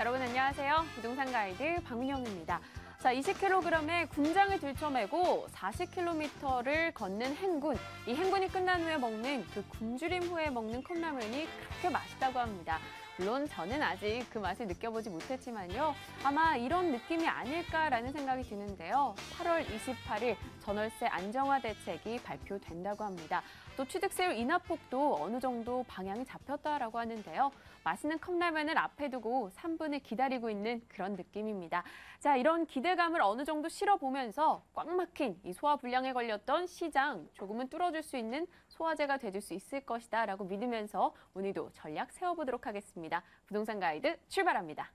여러분 안녕하세요. 부동산 가이드 박민영입니다. 자, 20kg의 군장을 들쳐매고 40km를 걷는 행군. 이 행군이 끝난 후에 먹는 그 굶주림 후에 먹는 컵라면이 그렇게 맛있다고 합니다. 물론 저는 아직 그 맛을 느껴보지 못했지만요. 아마 이런 느낌이 아닐까라는 생각이 드는데요. 8월 28일 전월세 안정화 대책이 발표된다고 합니다. 또 취득세율 인하폭도 어느 정도 방향이 잡혔다라고 하는데요. 맛있는 컵라면을 앞에 두고 3분을 기다리고 있는 그런 느낌입니다. 자, 이런 기대감을 어느 정도 실어보면서 꽉 막힌 이 소화불량에 걸렸던 시장 조금은 뚫어줄 수 있는 소화제가 돼줄 수 있을 것이다라고 믿으면서 오늘도 전략 세워보도록 하겠습니다. 부동산 가이드 출발합니다.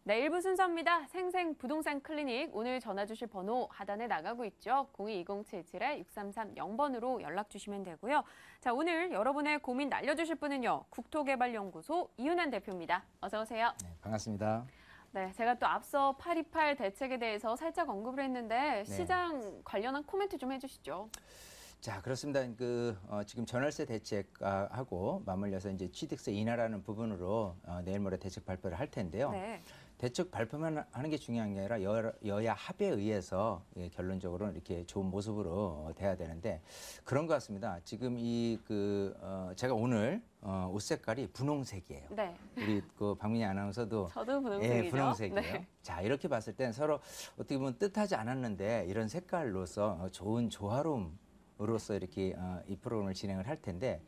네, 1부 순서입니다. 생생 부동산 클리닉. 오늘 전화 주실 번호 하단에 나가고 있죠. 022077-6330번으로 연락 주시면 되고요. 자, 오늘 여러분의 고민 날려주실 분은요. 국토개발연구소 이윤환 대표입니다. 어서 오세요. 네, 반갑습니다. 네, 제가 또 앞서 828 대책에 대해서 살짝 언급을 했는데 시장 관련한 코멘트 좀 해주시죠. 자, 그렇습니다. 지금 전월세 대책하고 맞물려서 이제 취득세 인하라는 부분으로 내일 모레 대책 발표를 할 텐데요. 네. 대책 발표만 하는 게 중요한 게 아니라 여야 합의에 의해서 결론적으로 이렇게 좋은 모습으로 돼야 되는데 그런 것 같습니다. 지금 제가 오늘 옷 색깔이 분홍색이에요. 네. 우리 박민희 아나운서도 저도 분홍색이죠. 예, 분홍색이에요. 네. 자, 이렇게 봤을 땐 서로 어떻게 보면 뜻하지 않았는데 이런 색깔로서 좋은 조화로움으로서 이렇게 이 프로그램을 진행을 할 텐데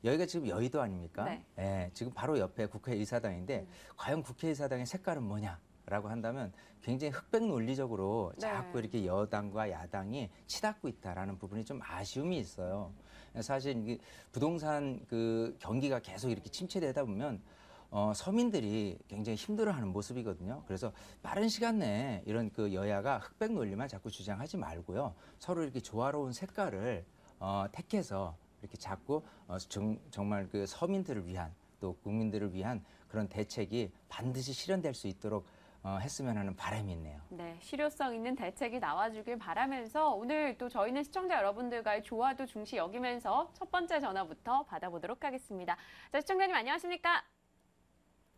여기가 지금 여의도 아닙니까? 네. 예, 지금 바로 옆에 국회의사당인데 과연 국회의사당의 색깔은 뭐냐라고 한다면 굉장히 흑백 논리적으로 자꾸 이렇게 여당과 야당이 치닫고 있다라는 부분이 좀 아쉬움이 있어요. 사실 이게 부동산 경기가 계속 이렇게 침체되다 보면 서민들이 굉장히 힘들어하는 모습이거든요. 그래서 빠른 시간 내에 이런 여야가 흑백 논리만 자꾸 주장하지 말고요. 서로 이렇게 조화로운 색깔을 택해서 이렇게 자꾸 정말 서민들을 위한 또 국민들을 위한 그런 대책이 반드시 실현될 수 있도록 했으면 하는 바람이 있네요. 네, 실효성 있는 대책이 나와주길 바라면서 오늘 또 저희는 시청자 여러분들과의 조화도 중시 여기면서 첫 번째 전화부터 받아보도록 하겠습니다. 자, 시청자님 안녕하십니까?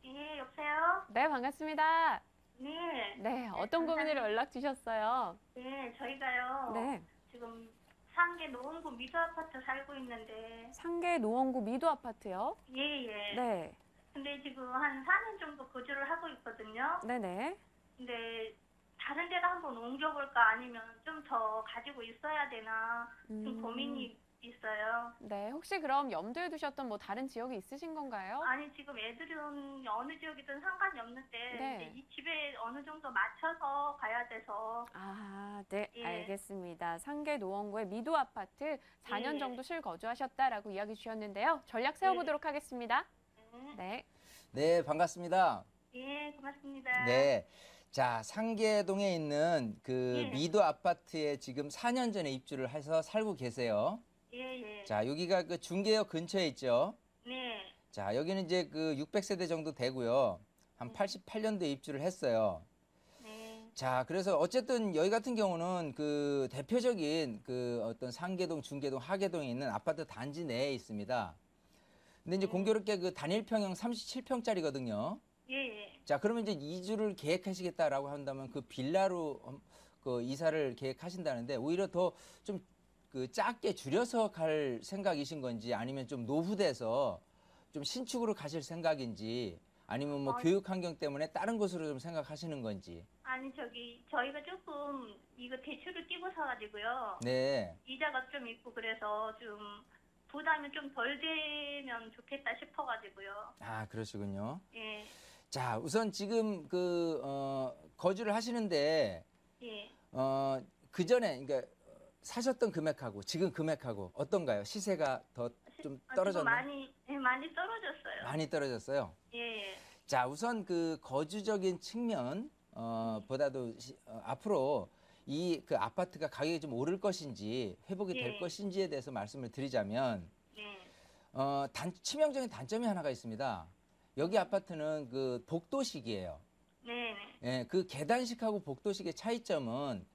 네, 여보세요? 네, 반갑습니다. 네. 네, 어떤 고민으로 연락 주셨어요? 네, 저희가요. 네. 지금 상계 노원구 미도 아파트 살고 있는데. 상계 노원구 미도 아파트요? 예, 예. 네. 근데 지금 한 4년 정도 거주를 하고 있거든요. 네네. 근데 다른 데로 한번 옮겨볼까 아니면 좀 더 가지고 있어야 되나 좀 고민이 있어요. 네, 혹시 그럼 염두에 두셨던 뭐 다른 지역이 있으신 건가요? 아니, 지금 애들은 어느 지역이든 상관이 없는데 네. 이제 이 집에 어느 정도 맞춰서 가야 돼서. 아, 네, 예. 알겠습니다. 상계 노원구의 미도 아파트 4년 예. 정도 실거주하셨다라고 이야기 주셨는데요. 전략 세워보도록 하겠습니다. 네. 네, 반갑습니다. 예, 고맙습니다. 네. 자, 상계동에 있는 미도 아파트에 지금 4년 전에 입주를 해서 살고 계세요. 예, 예. 자, 여기가 중계역 근처에 있죠. 네. 자, 여기는 이제 600세대 정도 되고요. 한 88년도에 입주를 했어요. 네. 자, 그래서 어쨌든 여기 같은 경우는 대표적인 어떤 상계동, 중계동, 하계동에 있는 아파트 단지 내에 있습니다. 근데 이제 공교롭게 단일 평형 37평짜리거든요. 예, 예. 자, 그러면 이제 이주를 계획하시겠다라고 한다면 빌라로 이사를 계획하신다는데 오히려 더 좀 작게 줄여서 갈 생각이신 건지 아니면 좀 노후돼서 좀 신축으로 가실 생각인지 아니면 뭐 교육 환경 때문에 다른 곳으로 좀 생각하시는 건지. 아니, 저희가 조금 이거 대출을 끼고 사가지고요. 네. 이자가 좀 있고 그래서 좀 부담이 좀 덜 되면 좋겠다 싶어가지고요. 아, 그러시군요. 예. 자, 우선 지금 거주를 하시는데 예. 그 전에 그러니까 사셨던 금액하고 지금 금액하고 어떤가요? 시세가 더 좀 떨어졌나요? 많이 떨어졌어요. 많이 떨어졌어요. 예. 자, 우선 거주적인 측면 보다도 앞으로 이 아파트가 가격이 좀 오를 것인지 회복이 될 것인지에 대해서 말씀을 드리자면 치명적인 단점이 하나가 있습니다. 여기 아파트는 복도식이에요. 네네. 예, 그 계단식하고 복도식의 차이점은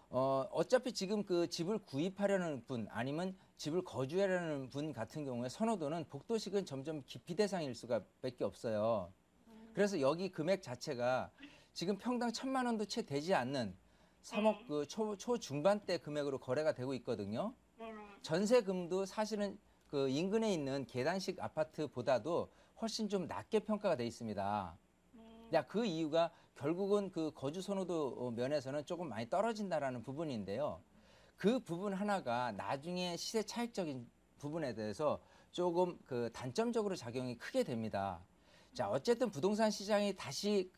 어차피 지금 그 집을 구입하려는 분 아니면 집을 거주하려는 분 같은 경우에 선호도는 복도식은 점점 기피 대상일 수가 밖에 없어요. 그래서 여기 금액 자체가 지금 평당 1,000만 원도 채 되지 않는 3억 그 초중반대 금액으로 거래가 되고 있거든요. 네네. 전세금도 사실은 그 인근에 있는 계단식 아파트보다도 훨씬 좀 낮게 평가가 돼 있습니다. 야, 그 이유가 결국은 그 거주 선호도 면에서는 조금 많이 떨어진다라는 부분인데요. 그 부분 하나가 나중에 시세 차익적인 부분에 대해서 조금 그 단점적으로 작용이 크게 됩니다. 자, 어쨌든 부동산 시장이 다시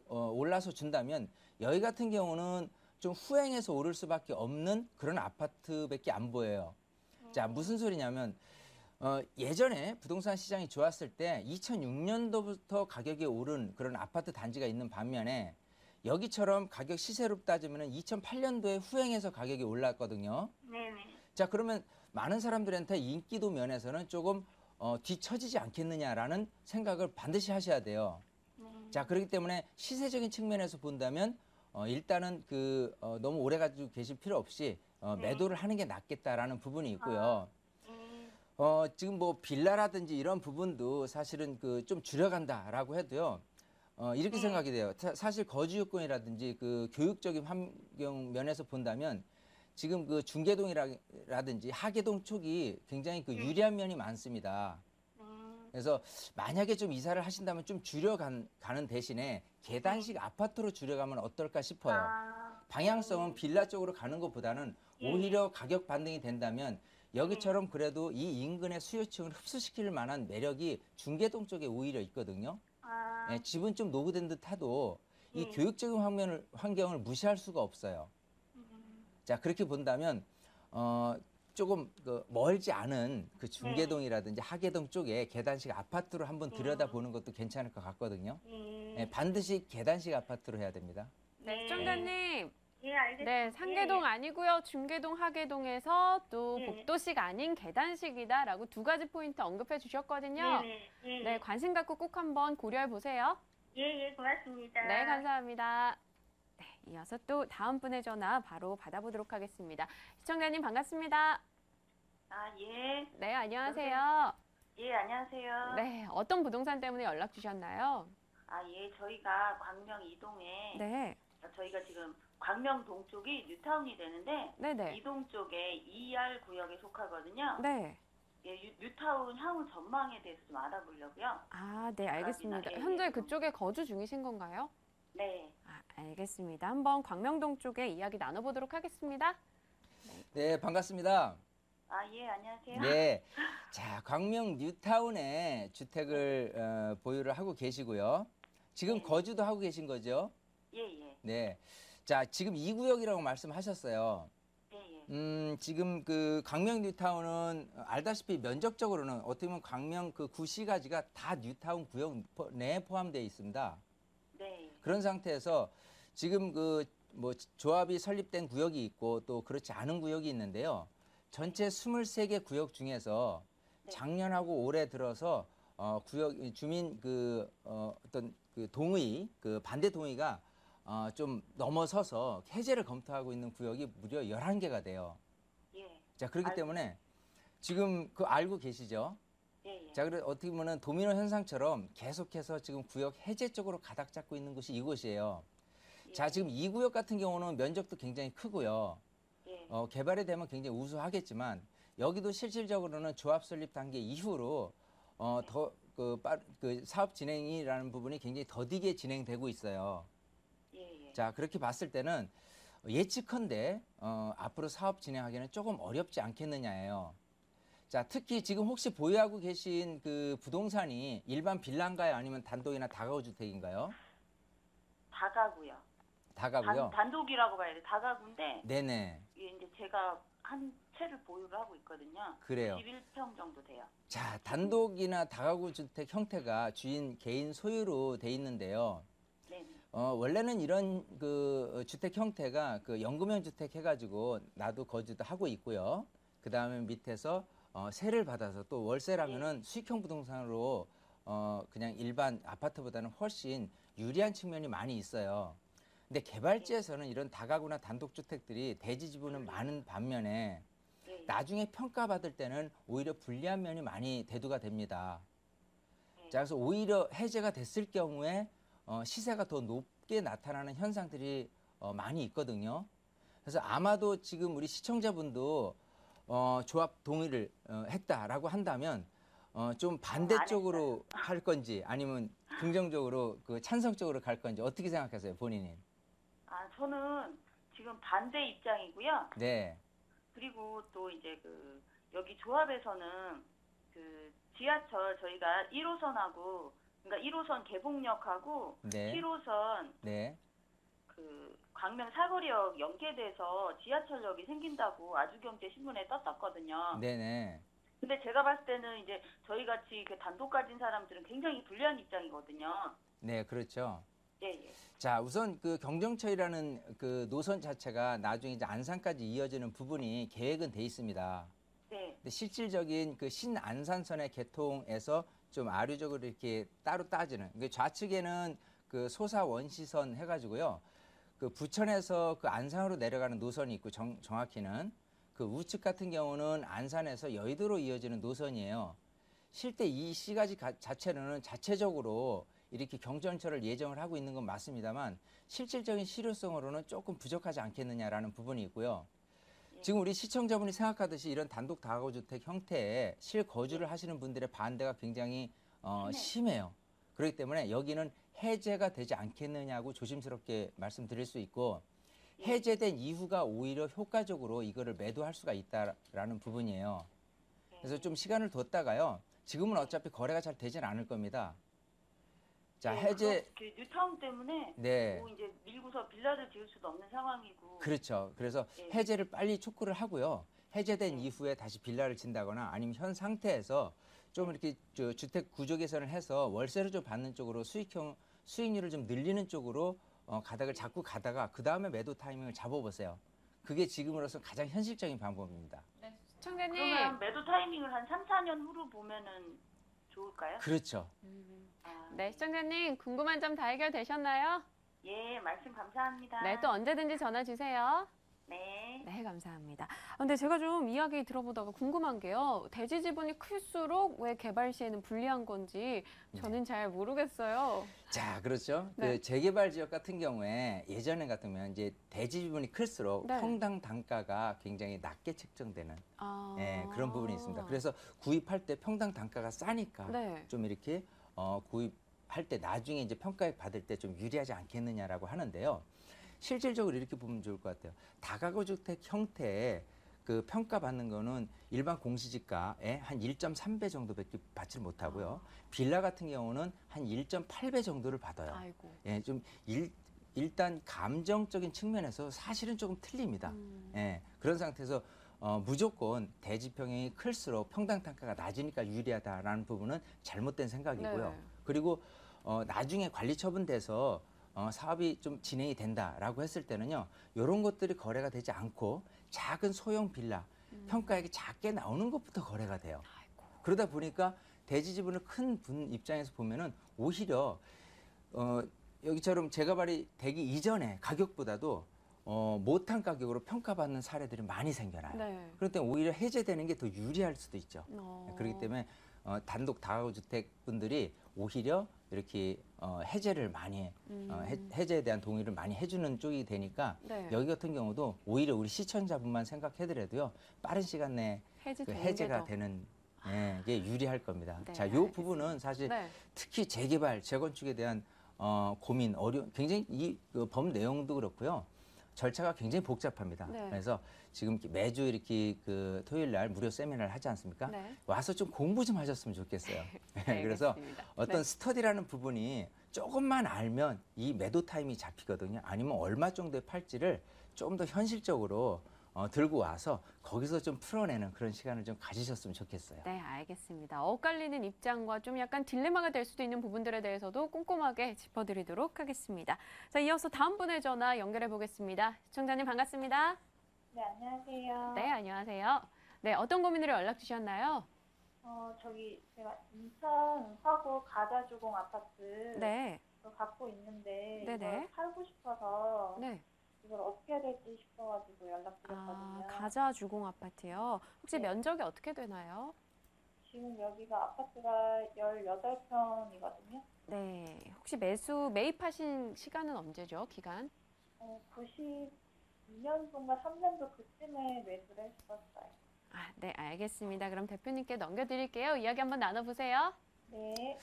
올라서 준다면 여기 같은 경우는 좀 후행해서 오를 수밖에 없는 그런 아파트밖에 안 보여요. 자, 무슨 소리냐면 예전에 부동산 시장이 좋았을 때 2006년도부터 가격이 오른 그런 아파트 단지가 있는 반면에 여기처럼 가격 시세로 따지면 2008년도에 후행해서 가격이 올랐거든요. 네네. 자, 그러면 많은 사람들한테 인기도 면에서는 조금 뒤처지지 않겠느냐라는 생각을 반드시 하셔야 돼요. 자, 그렇기 때문에 시세적인 측면에서 본다면 일단은 너무 오래 가지고 계실 필요 없이 매도를 하는 게 낫겠다라는 부분이 있고요. 지금 뭐 빌라라든지 이런 부분도 사실은 좀 줄여간다라고 해도요. 이렇게 생각이 돼요. 사실 거주 요건이라든지 그 교육적인 환경 면에서 본다면 지금 그 중계동이라든지 하계동 쪽이 굉장히 그 유리한 면이 많습니다. 그래서 만약에 좀 이사를 하신다면 좀 줄여가는 대신에 계단식 아파트로 줄여가면 어떨까 싶어요. 방향성은 빌라 쪽으로 가는 것보다는 오히려 가격 반등이 된다면 여기처럼 그래도 이 인근의 수요층을 흡수시킬 만한 매력이 중계동 쪽에 오히려 있거든요. 예, 집은 좀 노후된 듯해도 이 교육적인 환경을 무시할 수가 없어요. 자, 그렇게 본다면 조금 멀지 않은 그 중계동이라든지 하계동 쪽에 계단식 아파트로 한번 들여다보는 것도 괜찮을 것 같거든요. 예, 반드시 계단식 아파트로 해야 됩니다. 네, 시청자님. 예, 알겠습니다. 네, 상계동 아니고요. 중계동, 하계동에서 또 복도식 아닌 계단식이다라고 두 가지 포인트 언급해 주셨거든요. 네네. 네, 관심 갖고 꼭 한번 고려해 보세요. 예, 고맙습니다. 네, 감사합니다. 네, 이어서 또 다음 분의 전화 바로 받아보도록 하겠습니다. 시청자님 반갑습니다. 아, 예. 네, 안녕하세요. 예, 안녕하세요. 네, 어떤 부동산 때문에 연락 주셨나요? 아, 예, 저희가 광명 이동에 네, 저희가 지금 광명동 쪽이 뉴타운이 되는데 네네. 이동 쪽에 ER 구역에 속하거든요. 네. 예, 뉴타운 향후 전망에 대해서 좀 알아보려고요. 아, 네, 알겠습니다. 예, 현재 예. 그쪽에 거주 중이신 건가요? 네. 아, 알겠습니다. 한번 광명동 쪽에 이야기 나눠보도록 하겠습니다. 네, 반갑습니다. 아, 예, 안녕하세요. 네. 자, 광명 뉴타운에 주택을 보유를 하고 계시고요. 지금 네. 거주도 하고 계신 거죠? 예, 예. 네. 자, 지금 2구역이라고 말씀하셨어요. 예, 예. 지금 그 광명 뉴타운은 알다시피 면적적으로는 어떻게 보면 광명 그 구시가지가 다 뉴타운 구역 내에 포함되어 있습니다. 네. 그런 상태에서 지금 뭐 조합이 설립된 구역이 있고 또 그렇지 않은 구역이 있는데요. 전체 23개 구역 중에서 네. 작년하고 올해 들어서 구역 주민 어떤 동의 반대 동의가 좀 넘어서서 해제를 검토하고 있는 구역이 무려 11개가 돼요. 예. 자, 그렇기 때문에 지금 알고 계시죠? 예, 예. 자, 그래 어떻게 보면 도미노 현상처럼 계속해서 지금 구역 해제 쪽으로 가닥 잡고 있는 곳이 이곳이에요. 예. 자, 지금 이 구역 같은 경우는 면적도 굉장히 크고요. 예. 개발이 되면 굉장히 우수하겠지만 여기도 실질적으로는 조합 설립 단계 이후로 더 사업 진행이라는 부분이 굉장히 더디게 진행되고 있어요. 예, 예. 자, 그렇게 봤을 때는 예측컨대 앞으로 사업 진행하기는 조금 어렵지 않겠느냐예요. 자, 특히 지금 혹시 보유하고 계신 그 부동산이 일반 빌라인가요? 아니면 단독이나 다가구 주택인가요? 다가구요. 다가구요? 단독이라고 봐야 돼. 다가구인데 네네. 이게 이제 제가 한 채를 보유를 하고 있거든요. 그래요. 11평 정도 돼요. 자, 단독이나 다가구 주택 형태가 주인 개인 소유로 돼 있는데요. 네. 원래는 이런 주택 형태가 연금형 주택 해가지고 나도 거주도 하고 있고요. 그 다음에 밑에서 세를 받아서 또 월세라면은 수익형 부동산으로 그냥 일반 아파트보다는 훨씬 유리한 측면이 많이 있어요. 근데 개발지에서는 이런 다가구나 단독주택들이 대지 지분은 많은 반면에 예. 나중에 평가받을 때는 오히려 불리한 면이 많이 대두가 됩니다. 자, 그래서 오히려 해제가 됐을 경우에 시세가 더 높게 나타나는 현상들이 많이 있거든요. 그래서 아마도 지금 우리 시청자분도 조합 동의를 했다라고 한다면 좀 반대쪽으로 할 건지 아니면 긍정적으로 그 찬성적으로 갈 건지 어떻게 생각하세요, 본인은? 아, 저는 지금 반대 입장이고요. 네, 그리고 또 이제 그 여기 조합에서는 그 지하철 저희가 1호선하고 그러니까 1호선 개봉역하고 네, 7호선 네, 그 광명 사거리역 연계돼서 지하철역이 생긴다고 아주경제 신문에 떴었거든요. 네네. 근데 제가 봤을 때는 이제 저희 같이 그 단독 가진 사람들은 굉장히 불리한 입장이거든요. 네, 그렇죠. 예, 예. 자, 우선 그 경정처이라는 그 노선 자체가 나중에 이제 안산까지 이어지는 부분이 계획은 돼 있습니다. 네. 근데 실질적인 그 신안산선의 개통에서 좀 아류적으로 이렇게 따로 따지는, 그 좌측에는 그 소사 원시선 해가지고요. 그 부천에서 그 안산으로 내려가는 노선이 있고 정확히는 그 우측 같은 경우는 안산에서 여의도로 이어지는 노선이에요. 실제 이 시가지 자체는 자체적으로 이렇게 경전철을 예정을 하고 있는 건 맞습니다만 실질적인 실효성으로는 조금 부족하지 않겠느냐라는 부분이 있고요. 지금 우리 시청자분이 생각하듯이 이런 단독 다가구주택 형태의 실거주를 하시는 분들의 반대가 굉장히 심해요. 그렇기 때문에 여기는 해제가 되지 않겠느냐고 조심스럽게 말씀드릴 수 있고 해제된 이후가 오히려 효과적으로 이거를 매도할 수가 있다라는 부분이에요. 그래서 좀 시간을 뒀다가요. 지금은 어차피 거래가 잘 되진 않을 겁니다. 자, 네, 해제. 그 뉴타운 때문에 네. 뭐 이제 밀고서 빌라를 지을 수도 없는 상황이고. 그렇죠. 그래서 네. 해제를 빨리 촉구를 하고요. 해제된 이후에 다시 빌라를 진다거나 아니면 현 상태에서 좀 이렇게 주택 구조 개선을 해서 월세를 좀 받는 쪽으로 수익률을 좀 늘리는 쪽으로 가닥을 잡고 가다가 그 다음에 매도 타이밍을 잡아보세요. 그게 지금으로서 가장 현실적인 방법입니다. 시청자님. 그러면 매도 타이밍을 한 3, 4년 후로 보면은 좋을까요? 그렇죠. 아, 네, 시청자님 궁금한 점 다 해결되셨나요? 예, 말씀 감사합니다. 네, 또 언제든지 전화 주세요. 네. 네, 감사합니다. 근데 제가 좀 이야기 들어보다가 궁금한 게요. 대지 지분이 클수록 왜 개발 시에는 불리한 건지 저는 잘 모르겠어요. 자, 그렇죠. 네. 그 재개발 지역 같은 경우에 예전에 같으면 이제 대지 지분이 클수록 네. 평당 단가가 굉장히 낮게 책정되는 아. 그런 부분이 있습니다. 그래서 구입할 때 평당 단가가 싸니까 네. 좀 이렇게 구입할 때 나중에 이제 평가액 받을 때 좀 유리하지 않겠느냐라고 하는데요. 실질적으로 이렇게 보면 좋을 것 같아요. 다가구 주택 형태의 그 평가받는 거는 일반 공시지가의 한 1.3배 정도밖에 받지 못하고요. 빌라 같은 경우는 한 1.8배 정도를 받아요. 아이고. 예, 좀 일단 감정적인 측면에서 사실은 조금 틀립니다. 예, 그런 상태에서 무조건 대지 평형이 클수록 평당 단가가 낮으니까 유리하다라는 부분은 잘못된 생각이고요. 네. 그리고 나중에 관리 처분돼서 사업이 좀 진행이 된다라고 했을 때는요, 이런 것들이 거래가 되지 않고 작은 소형 빌라 평가액이 작게 나오는 것부터 거래가 돼요. 아이고. 그러다 보니까 대지 지분을 큰 분 입장에서 보면은 오히려 여기처럼 재개발이 되기 이전에 가격보다도 못한 가격으로 평가받는 사례들이 많이 생겨나요. 네. 그럴 때 오히려 해제되는 게 더 유리할 수도 있죠. 어. 그렇기 때문에 단독 다가구주택 분들이 오히려 이렇게 해제를 많이 해제에 대한 동의를 많이 해주는 쪽이 되니까 네. 여기 같은 경우도 오히려 우리 시청자분만 생각해더라도요 빠른 시간 내에 그 해제가 되는 게 유리할 겁니다. 네, 자, 이 알겠습니다. 부분은 사실 네. 특히 재개발, 재건축에 대한 고민, 굉장히 그 법 내용도 그렇고요. 절차가 굉장히 복잡합니다. 네. 그래서 지금 매주 이렇게 그 토요일 날 무료 세미나를 하지 않습니까? 네. 와서 좀 공부 좀 하셨으면 좋겠어요. 네, 그래서 알겠습니다. 어떤 네. 스터디라는 부분이 조금만 알면 이 매도 타임이 잡히거든요. 아니면 얼마 정도에 팔지를 좀 더 현실적으로 들고 와서 거기서 좀 풀어내는 그런 시간을 좀 가지셨으면 좋겠어요. 네, 알겠습니다. 엇갈리는 입장과 좀 약간 딜레마가 될 수도 있는 부분들에 대해서도 꼼꼼하게 짚어드리도록 하겠습니다. 자, 이어서 다음 분의 전화 연결해 보겠습니다. 시청자님 반갑습니다. 네, 안녕하세요. 네, 안녕하세요. 네, 어떤 고민으로 연락 주셨나요? 저기 제가 인천 서구 가자주공 아파트 네. 그걸 갖고 있는데 네네. 이걸 팔고 싶어서 네. 이걸 어떻게 해야 될지 싶어가지고 아, 연락드렸거든요. 가자 주공 아파트요. 혹시 네. 면적이 어떻게 되나요? 지금 여기가 아파트가 18평이거든요. 네. 혹시 매입하신 시간은 언제죠? 기간? 92년도인가 3년도 그쯤에 매수를 했었어요. 아, 네, 알겠습니다. 그럼 대표님께 넘겨드릴게요. 이야기 한번 나눠보세요. 네.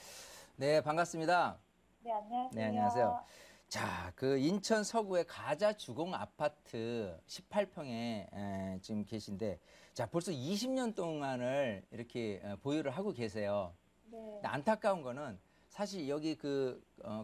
네, 반갑습니다. 네, 안녕하세요. 네, 안녕하세요. 자, 그 인천 서구의 가자 주공 아파트 18평에 지금 계신데, 자, 벌써 20년 동안을 이렇게 보유를 하고 계세요. 네. 근데 안타까운 거는 사실 여기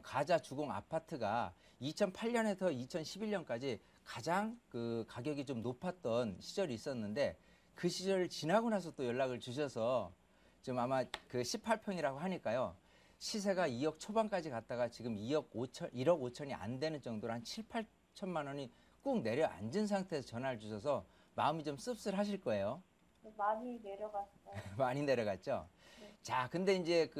가자 주공 아파트가 2008년에서 2011년까지 가장 그 가격이 좀 높았던 시절이 있었는데, 그 시절 지나고 나서 또 연락을 주셔서 지금 아마 그 18평이라고 하니까요. 시세가 2억 초반까지 갔다가 지금 1억 5천이 안 되는 정도로 한 7, 8천만 원이 꾹 내려앉은 상태에서 전화를 주셔서 마음이 좀 씁쓸하실 거예요. 네, 많이 내려갔어요. 많이 내려갔죠. 네. 자, 근데 이제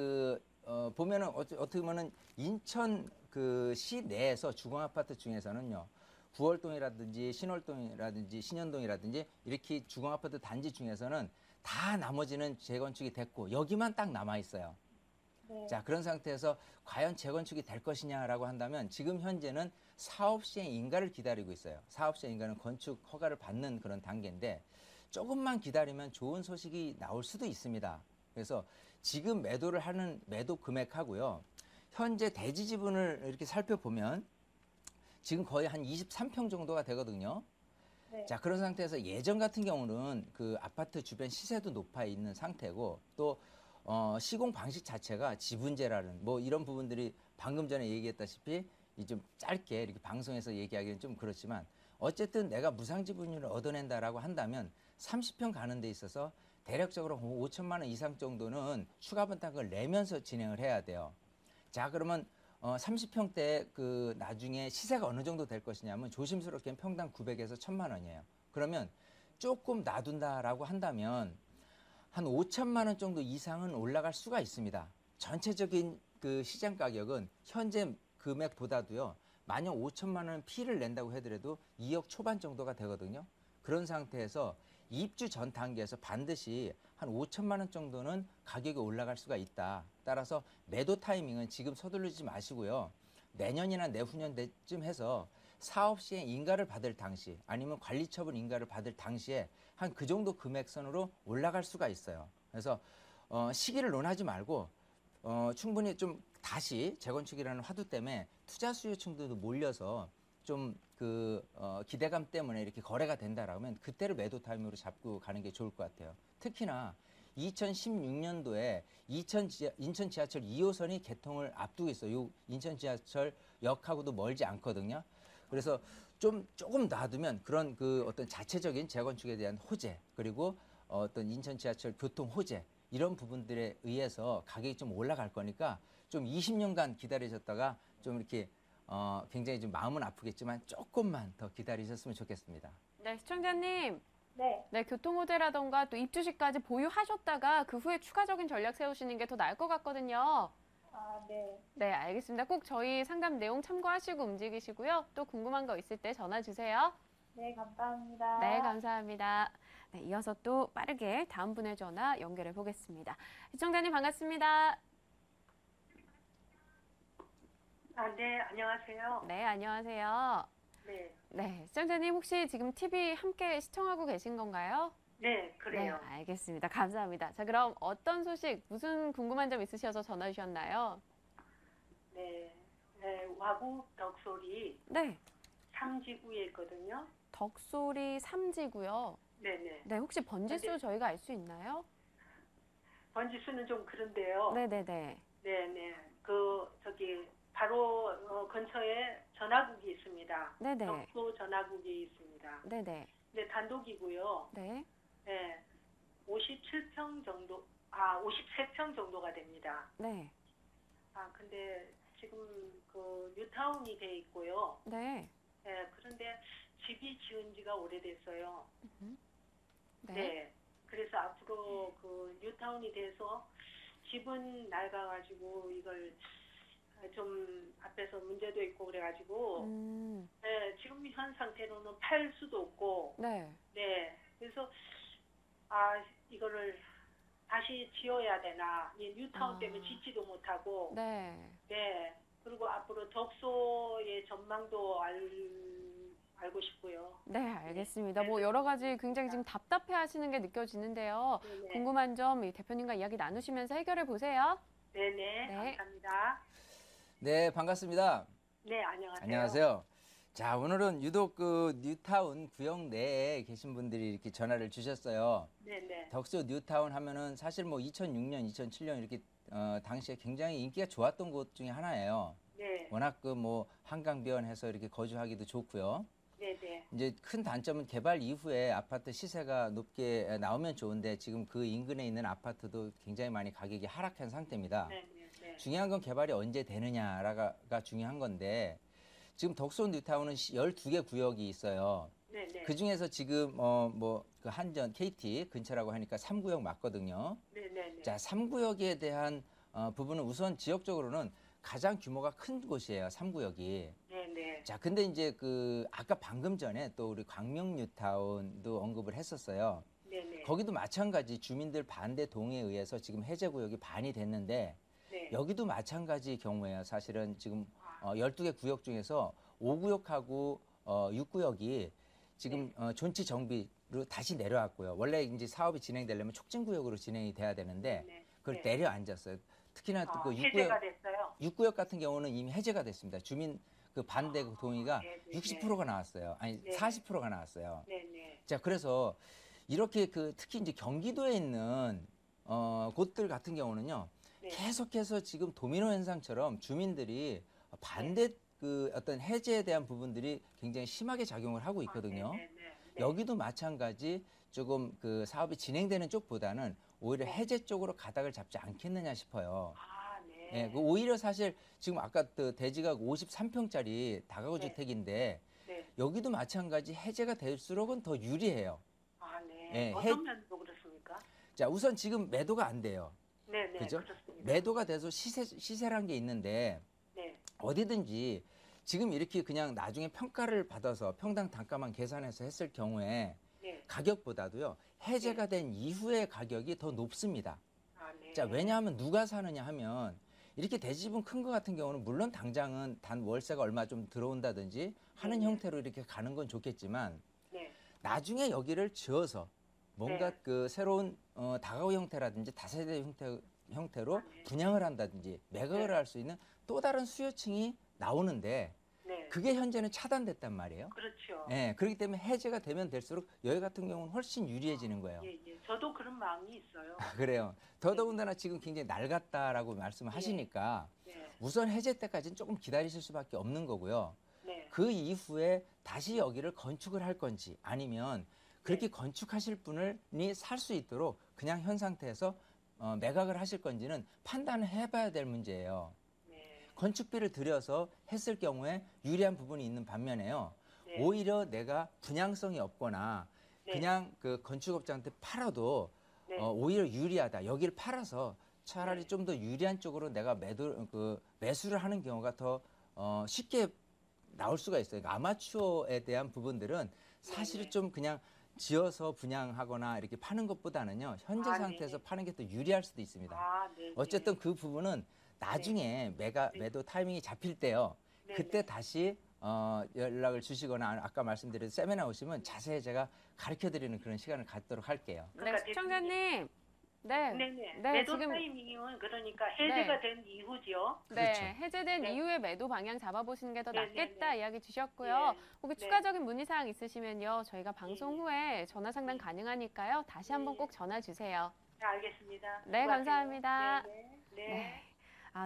보면은 어떻게 보면은 인천 그 시내에서 주거아파트 중에서는요. 구월동이라든지 신월동이라든지 신현동이라든지 이렇게 주거아파트 단지 중에서는 다 나머지는 재건축이 됐고 여기만 딱 남아 있어요. 네. 자, 그런 상태에서 과연 재건축이 될 것이냐라고 한다면 지금 현재는 사업 시행 인가를 기다리고 있어요. 사업 시행 인가는 건축 허가를 받는 그런 단계인데 조금만 기다리면 좋은 소식이 나올 수도 있습니다. 그래서 지금 매도를 하는 매도 금액하고요. 현재 대지 지분을 이렇게 살펴보면 지금 거의 한 23평 정도가 되거든요. 네. 자, 그런 상태에서 예전 같은 경우는 그 아파트 주변 시세도 높아 있는 상태고 또 시공 방식 자체가 지분제라는 뭐 이런 부분들이 방금 전에 얘기했다시피 이 좀 짧게 이렇게 방송에서 얘기하기는 좀 그렇지만 어쨌든 내가 무상 지분율을 얻어낸다라고 한다면 30평 가는 데 있어서 대략적으로 5천만 원 이상 정도는 추가 분담금을 내면서 진행을 해야 돼요. 자, 그러면 30평대 그 나중에 시세가 어느 정도 될 것이냐면 조심스럽게 평당 900에서 1000만 원이에요. 그러면 조금 놔둔다라고 한다면 한 5천만 원 정도 이상은 올라갈 수가 있습니다. 전체적인 그 시장 가격은 현재 금액보다도요. 만약 5천만 원 피를 낸다고 하더라도 2억 초반 정도가 되거든요. 그런 상태에서 입주 전 단계에서 반드시 한 5천만 원 정도는 가격이 올라갈 수가 있다. 따라서 매도 타이밍은 지금 서두르지 마시고요. 내년이나 내후년쯤 해서 사업 시행 인가를 받을 당시 아니면 관리처분 인가를 받을 당시에 한 그 정도 금액선으로 올라갈 수가 있어요. 그래서 시기를 논하지 말고 충분히 좀 다시 재건축이라는 화두 때문에 투자 수요층도 몰려서 좀 기대감 때문에 이렇게 거래가 된다라면 그때를 매도 타임으로 잡고 가는 게 좋을 것 같아요. 특히나 2016년도에 인천 지하철 2호선이 개통을 앞두고 있어요. 인천 지하철 역하고도 멀지 않거든요. 그래서 조금 놔두면 그런 어떤 자체적인 재건축에 대한 호재 그리고 어떤 인천 지하철 교통 호재 이런 부분들에 의해서 가격이 좀 올라갈 거니까 좀 20년간 기다리셨다가 좀 이렇게 굉장히 좀 마음은 아프겠지만 조금만 더 기다리셨으면 좋겠습니다. 네, 시청자님. 네. 네, 교통호재라던가 또 입주시까지 보유하셨다가 그 후에 추가적인 전략 세우시는 게 더 나을 것 같거든요. 아, 네. 네, 알겠습니다. 꼭 저희 상담 내용 참고하시고 움직이시고요. 또 궁금한 거 있을 때 전화 주세요. 네, 감사합니다. 네, 감사합니다. 네, 이어서 또 빠르게 다음 분의 전화 연결해 보겠습니다. 시청자님 반갑습니다. 네, 안녕하세요. 네, 안녕하세요. 네, 네, 시청자님 혹시 지금 TV 함께 시청하고 계신 건가요? 네, 그래요. 네, 알겠습니다. 감사합니다. 자, 그럼 어떤 소식, 무슨 궁금한 점 있으셔서 전화 주셨나요? 네, 네, 와국 덕소리 네, 3지구에 있거든요. 덕소리 3지고요. 네네. 네, 혹시 번지수 네. 저희가 알 수 있나요? 번지수는 좀 그런데요. 네네네. 네네. 바로 근처에 전화국이 있습니다. 네네. 덕소 전화국이 있습니다. 네네. 네, 단독이고요. 네. 네, 57평 정도, 53평 정도가 됩니다. 네. 근데 지금 뉴타운이 돼 있고요. 네. 네, 그런데 집이 지은 지가 오래됐어요. 네. 네. 그래서 앞으로 그 뉴타운이 돼서 집은 낡아가지고 이걸 좀 앞에서 문제도 있고 그래가지고 네, 지금 현 상태로는 팔 수도 없고 네. 네 그래서 이거를 다시 지어야 되나 이 뉴타운 때문에 짓지도 못하고 네. 네 그리고 앞으로 덕소의 전망도 알고 싶고요. 네, 알겠습니다. 뭐 여러 가지 굉장히 지금 답답해 하시는 게 느껴지는데요. 네네. 궁금한 점 이 대표님과 이야기 나누시면서 해결해 보세요. 네네 네. 감사합니다. 네, 반갑습니다. 네 안녕하세요. 안녕하세요. 자, 오늘은 유독 그 뉴타운 구역 내에 계신 분들이 이렇게 전화를 주셨어요. 네네. 덕소 뉴타운 하면은 사실 뭐 2006년, 2007년 이렇게 당시에 굉장히 인기가 좋았던 곳 중에 하나예요. 네. 워낙 그 뭐 한강변해서 이렇게 거주하기도 좋고요. 네네. 이제 큰 단점은 개발 이후에 아파트 시세가 높게 나오면 좋은데 지금 그 인근에 있는 아파트도 굉장히 많이 가격이 하락한 상태입니다. 네네. 중요한 건 개발이 언제 되느냐가 중요한 건데 지금 덕소 뉴타운은 12개 구역이 있어요. 네네. 그 중에서 지금 그 한전 KT 근처라고 하니까 3구역 맞거든요. 네네네. 자, 3구역에 대한 부분은 우선 지역적으로는 가장 규모가 큰 곳이에요. 3구역이. 네네. 자, 근데 이제 그 아까 방금 전에 또 우리 광명 뉴타운도 언급을 했었어요. 네네. 거기도 마찬가지 주민들 반대 동의에 의해서 지금 해제 구역이 반이 됐는데 네. 여기도 마찬가지 경우에요. 사실은 지금 12개 구역 중에서 5구역하고 6구역이 지금 존치 정비로 다시 내려왔고요. 원래 이제 사업이 진행되려면 촉진구역으로 진행이 돼야 되는데 네. 그걸 네. 내려앉았어요. 특히나 그 해제가 됐어요. 6구역 같은 경우는 이미 해제가 됐습니다. 주민 그 반대 동의가 네, 네, 60%가 나왔어요. 아니 네. 40%가 나왔어요. 네네. 자, 그래서 이렇게 그 특히 이제 경기도에 있는 곳들 같은 경우는요. 네. 계속해서 지금 도미노 현상처럼 주민들이 반대 그 어떤 해제에 대한 부분들이 굉장히 심하게 작용을 하고 있거든요. 네네네. 네. 여기도 마찬가지 조금 그 사업이 진행되는 쪽보다는 오히려 네. 해제 쪽으로 가닥을 잡지 않겠느냐 싶어요. 네. 예, 그 오히려 사실 지금 아까 그 대지가 53평짜리 다가구 네. 주택인데 네. 여기도 마찬가지 해제가 될수록은 더 유리해요. 네. 예, 어떤 면도 그렇습니까? 자, 우선 지금 매도가 안 돼요. 네네. 그죠? 그렇습니다. 매도가 돼서 시세란 게 있는데 네. 어디든지 지금 이렇게 그냥 나중에 평가를 받아서 평당 단가만 계산해서 했을 경우에 네. 가격보다도요 해제가 된 이후의 가격이 더 높습니다. 네. 자, 왜냐하면 누가 사느냐 하면 이렇게 대지분 큰 거 같은 경우는 물론 당장은 단 월세가 얼마 좀 들어온다든지 하는 네. 형태로 이렇게 가는 건 좋겠지만 네. 나중에 여기를 지어서 뭔가 네. 그 새로운 다가구 형태라든지 다세대 형태로 네. 분양을 한다든지 매각을 네. 할 수 있는 또 다른 수요층이 나오는데 네. 그게 현재는 차단됐단 말이에요. 그렇죠. 예, 그렇기 때문에 해제가 되면 될수록 여기 같은 경우는 훨씬 유리해지는 거예요. 예, 예. 저도 그런 마음이 있어요. 그래요. 더더군다나 지금 굉장히 낡았다라고 말씀을 하시니까 네. 우선 해제 때까지는 조금 기다리실 수밖에 없는 거고요. 네. 그 이후에 다시 여기를 건축을 할 건지 아니면 그렇게 네. 건축하실 분이 살 수 있도록 그냥 현 상태에서 매각을 하실 건지는 판단을 해봐야 될 문제예요. 네. 건축비를 들여서 했을 경우에 유리한 부분이 있는 반면에요. 네. 오히려 내가 분양성이 없거나 네. 그냥 그 건축업자한테 팔아도 네. 오히려 유리하다. 여기를 팔아서 차라리 네. 좀 더 유리한 쪽으로 내가 매수를 하는 경우가 더 쉽게 나올 수가 있어요. 그러니까 아마추어에 대한 부분들은 사실 네. 좀 그냥 지어서 분양하거나 이렇게 파는 것보다는요. 현재 아, 상태에서 네. 파는 게 더 유리할 수도 있습니다. 네. 어쨌든 그 부분은 나중에 매도 타이밍이 잡힐 때요. 네. 그때 다시 연락을 주시거나 아까 말씀드린 세미나 오시면 자세히 제가 가르쳐드리는 그런 시간을 갖도록 할게요. 네, 그러니까 시청자님. 네. 네네. 네, 매도 지금 타이밍은 그러니까 해제가 네. 된 이후지요. 네, 그렇죠. 해제된 네. 이후에 매도 방향 잡아보시는 게 더 네, 낫겠다 네, 네. 이야기 주셨고요. 네. 혹시 네. 추가적인 문의사항 있으시면요. 저희가 방송 네. 후에 전화 상담 가능하니까요. 다시 한번 네. 꼭 전화 주세요. 네, 알겠습니다. 네, 수고하세요. 감사합니다. 네. 네. 네.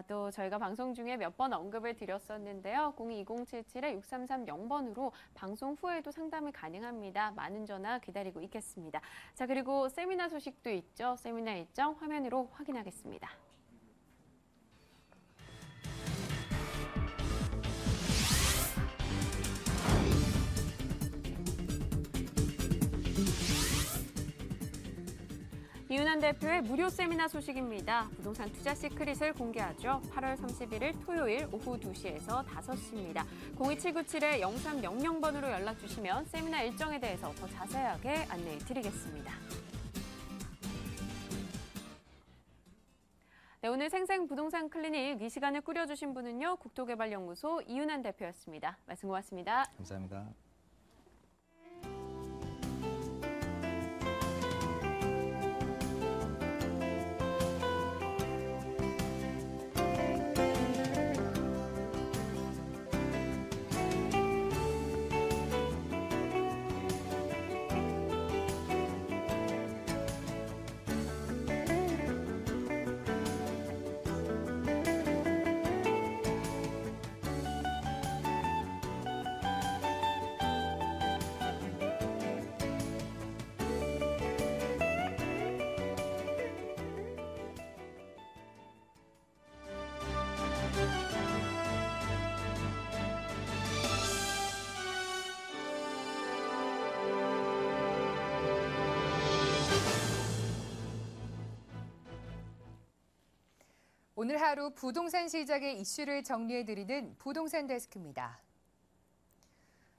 또 저희가 방송 중에 몇 번 언급을 드렸었는데요. 02-2077-6330번으로 방송 후에도 상담이 가능합니다. 많은 전화 기다리고 있겠습니다. 자, 그리고 세미나 소식도 있죠. 세미나 일정 화면으로 확인하겠습니다. 이윤환 대표의 무료 세미나 소식입니다. 부동산 투자 시크릿을 공개하죠. 8월 31일 토요일 오후 2시에서 5시입니다. 02797-0300번으로 연락 주시면 세미나 일정에 대해서 더 자세하게 안내해 드리겠습니다. 네, 오늘 생생 부동산 클리닉 이 시간을 꾸려주신 분은요. 국토개발연구소 이윤환 대표였습니다. 말씀 고맙습니다. 감사합니다. 오늘 하루 부동산 시장의 이슈를 정리해드리는 부동산 데스크입니다.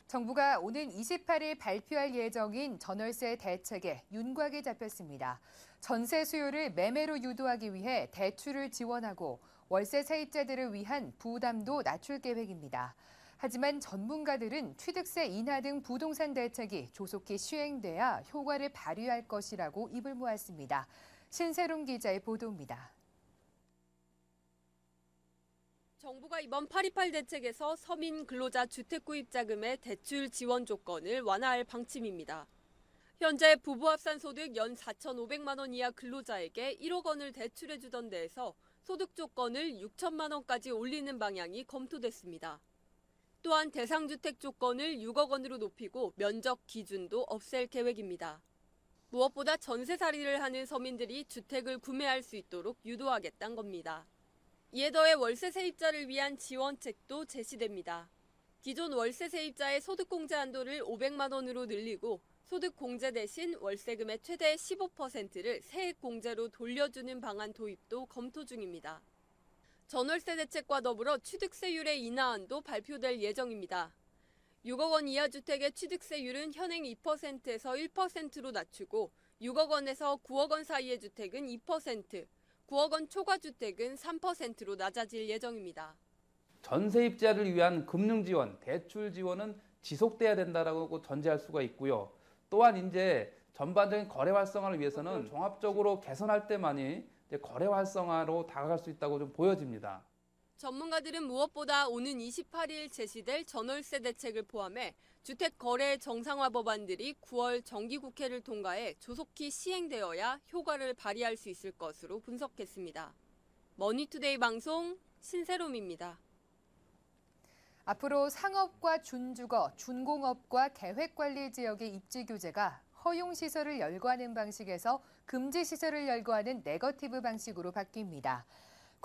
정부가 오는 28일 발표할 예정인 전월세 대책에 윤곽이 잡혔습니다. 전세 수요를 매매로 유도하기 위해 대출을 지원하고 월세 세입자들을 위한 부담도 낮출 계획입니다. 하지만 전문가들은 취득세 인하 등 부동산 대책이 조속히 시행돼야 효과를 발휘할 것이라고 입을 모았습니다. 신세롬 기자의 보도입니다. 정부가 이번 8.28 대책에서 서민 근로자 주택구입 자금의 대출 지원 조건을 완화할 방침입니다. 현재 부부 합산 소득 연 4,500만 원 이하 근로자에게 1억 원을 대출해주던 데에서 소득 조건을 6천만 원까지 올리는 방향이 검토됐습니다. 또한 대상주택 조건을 6억 원으로 높이고 면적 기준도 없앨 계획입니다. 무엇보다 전세살이를 하는 서민들이 주택을 구매할 수 있도록 유도하겠다는 겁니다. 이에 더해 월세 세입자를 위한 지원책도 제시됩니다. 기존 월세 세입자의 소득공제 한도를 500만 원으로 늘리고 소득공제 대신 월세금의 최대 15%를 세액공제로 돌려주는 방안 도입도 검토 중입니다. 전월세 대책과 더불어 취득세율의 인하안도 발표될 예정입니다. 6억 원 이하 주택의 취득세율은 현행 2%에서 1%로 낮추고 6억 원에서 9억 원 사이의 주택은 2%, 9억 원 초과 주택은 3%로 낮아질 예정입니다. 전세입자를 위한 금융 지원, 대출 지원은 지속돼야 된다라고 전제할 수가 있고요. 또한 이제 전반적인 거래 활성화를 위해서는 종합적으로 개선할 때만이 이제 거래 활성화로 다가갈 수 있다고 좀 보여집니다. 전문가들은 무엇보다 오는 28일 제시될 전월세 대책을 포함해 주택 거래 정상화 법안들이 9월 정기국회를 통과해 조속히 시행되어야 효과를 발휘할 수 있을 것으로 분석했습니다. 머니투데이 방송 신세롬입니다. 앞으로 상업과 준주거, 준공업과 계획관리 지역의 입지 규제가 허용시설을 열거하는 방식에서 금지시설을 열거하는 네거티브 방식으로 바뀝니다.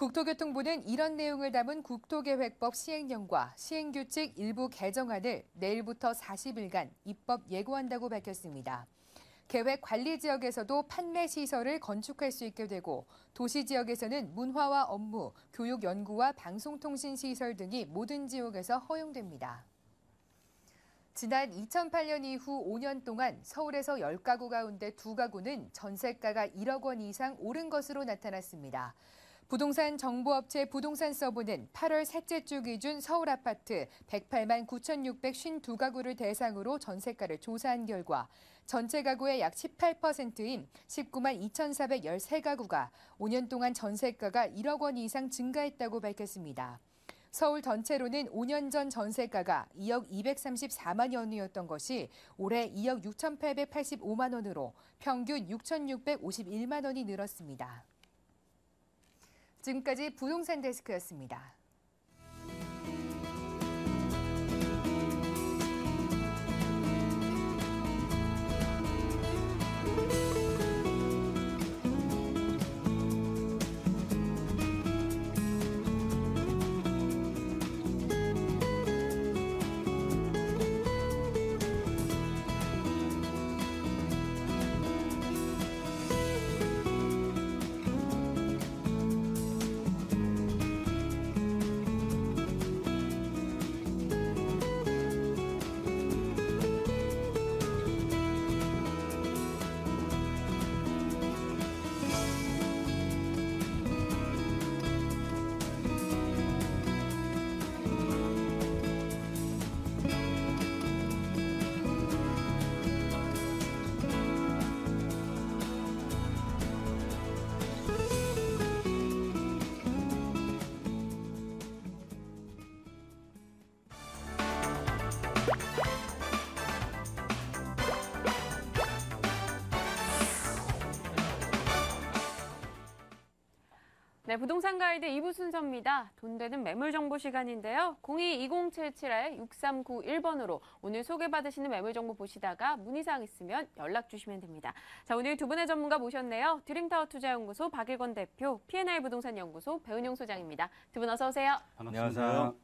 국토교통부는 이런 내용을 담은 국토계획법 시행령과 시행규칙 일부 개정안을 내일부터 40일간 입법 예고한다고 밝혔습니다. 계획관리지역에서도 판매시설을 건축할 수 있게 되고 도시지역에서는 문화와 업무, 교육 연구와 방송통신시설 등이 모든 지역에서 허용됩니다. 지난 2008년 이후 5년 동안 서울에서 10가구 가운데 2가구는 전세가가 1억 원 이상 오른 것으로 나타났습니다. 부동산 정보업체 부동산서브는 8월 셋째 주 기준 서울 아파트 108만 9,652가구를 대상으로 전세가를 조사한 결과 전체 가구의 약 18%인 19만 2,413가구가 5년 동안 전세가가 1억 원 이상 증가했다고 밝혔습니다. 서울 전체로는 5년 전 전세가가 2억 234만 원이었던 것이 올해 2억 6,885만 원으로 평균 6,651만 원이 늘었습니다. 지금까지 부동산 데스크였습니다. 네, 부동산 가이드 2부 순서입니다. 돈 되는 매물 정보 시간인데요. 02-2077-6391번으로 오늘 소개받으시는 매물 정보 보시다가 문의사항 있으면 연락 주시면 됩니다. 자, 오늘 두 분의 전문가 모셨네요. 드림타워 투자연구소 박일권 대표, P&I 부동산 연구소 배은용 소장입니다. 두 분 어서 오세요. 안녕하세요.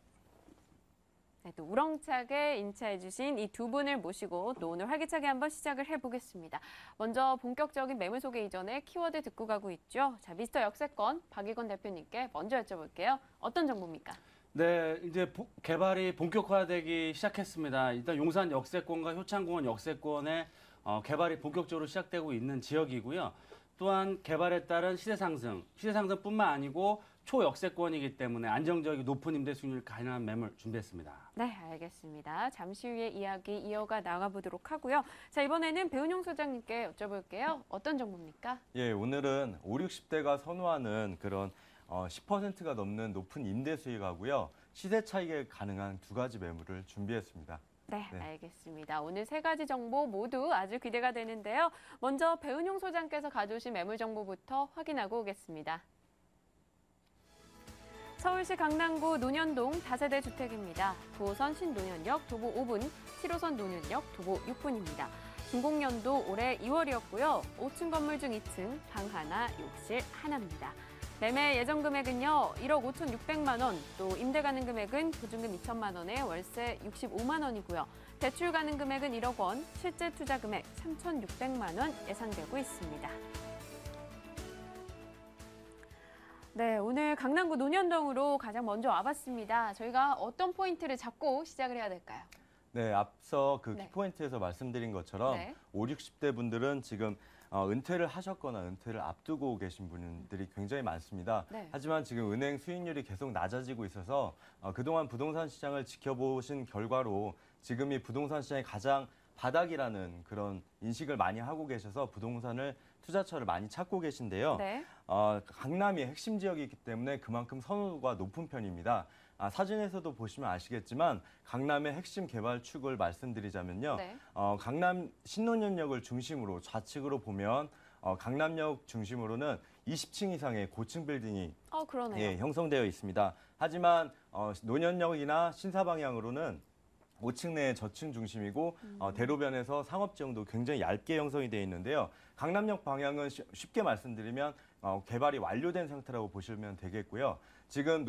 네, 또 우렁차게 인차해주신 이 두 분을 모시고 또 오늘 활기차게 한번 시작을 해보겠습니다. 먼저 본격적인 매물 소개 이전에 키워드 듣고 가고 있죠. 자, 미스터 역세권 박일권 대표님께 먼저 여쭤볼게요. 어떤 정보입니까? 네, 이제 개발이 본격화되기 시작했습니다. 일단 용산 역세권과 효창공원 역세권의 개발이 본격적으로 시작되고 있는 지역이고요. 또한 개발에 따른 시세 상승뿐만 아니고 초역세권이기 때문에 안정적이고 높은 임대 수익률 가능한 매물 준비했습니다. 네, 알겠습니다. 잠시 후에 이야기 이어가 나가보도록 하고요. 자, 이번에는 배은용 소장님께 여쭤볼게요. 어떤 정보입니까? 예, 오늘은 5, 60대가 선호하는 그런 10%가 넘는 높은 임대 수익하고요. 시세 차익에 가능한 두 가지 매물을 준비했습니다. 네, 알겠습니다. 오늘 세 가지 정보 모두 아주 기대가 되는데요. 먼저 배은용 소장께서 가져오신 매물 정보부터 확인하고 오겠습니다. 서울시 강남구 논현동 다세대 주택입니다. 9호선 신논현역 도보 5분, 7호선 논현역 도보 6분입니다. 준공연도 올해 2월이었고요. 5층 건물 중 2층, 방 하나, 욕실 하나입니다. 매매 예정 금액은요, 1억 5,600만 원, 또 임대 가능 금액은 보증금 2천만 원에 월세 65만 원이고요. 대출 가능 금액은 1억 원, 실제 투자 금액 3,600만 원 예상되고 있습니다. 네, 오늘 강남구 논현동으로 가장 먼저 와봤습니다. 저희가 어떤 포인트를 잡고 시작을 해야 될까요? 네, 앞서 그 키포인트에서 말씀드린 것처럼 5, 60대 분들은 지금 은퇴를 하셨거나 은퇴를 앞두고 계신 분들이 굉장히 많습니다. 하지만 지금 은행 수익률이 계속 낮아지고 있어서 그동안 부동산 시장을 지켜보신 결과로 지금 이 부동산 시장이 가장 바닥이라는 그런 인식을 많이 하고 계셔서 부동산을 투자처를 많이 찾고 계신데요. 강남이 핵심 지역이기 때문에 그만큼 선호도가 높은 편입니다. 사진에서도 보시면 아시겠지만 강남의 핵심 개발축을 말씀드리자면요. 강남 신논현역을 중심으로 좌측으로 보면 강남역 중심으로는 20층 이상의 고층 빌딩이 형성되어 있습니다. 하지만 논현역이나 신사 방향으로는 5층 내에 저층 중심이고 대로변에서 상업지형도 굉장히 얇게 형성이 되어 있는데요. 강남역 방향은 쉽게 말씀드리면 개발이 완료된 상태라고 보시면 되겠고요. 지금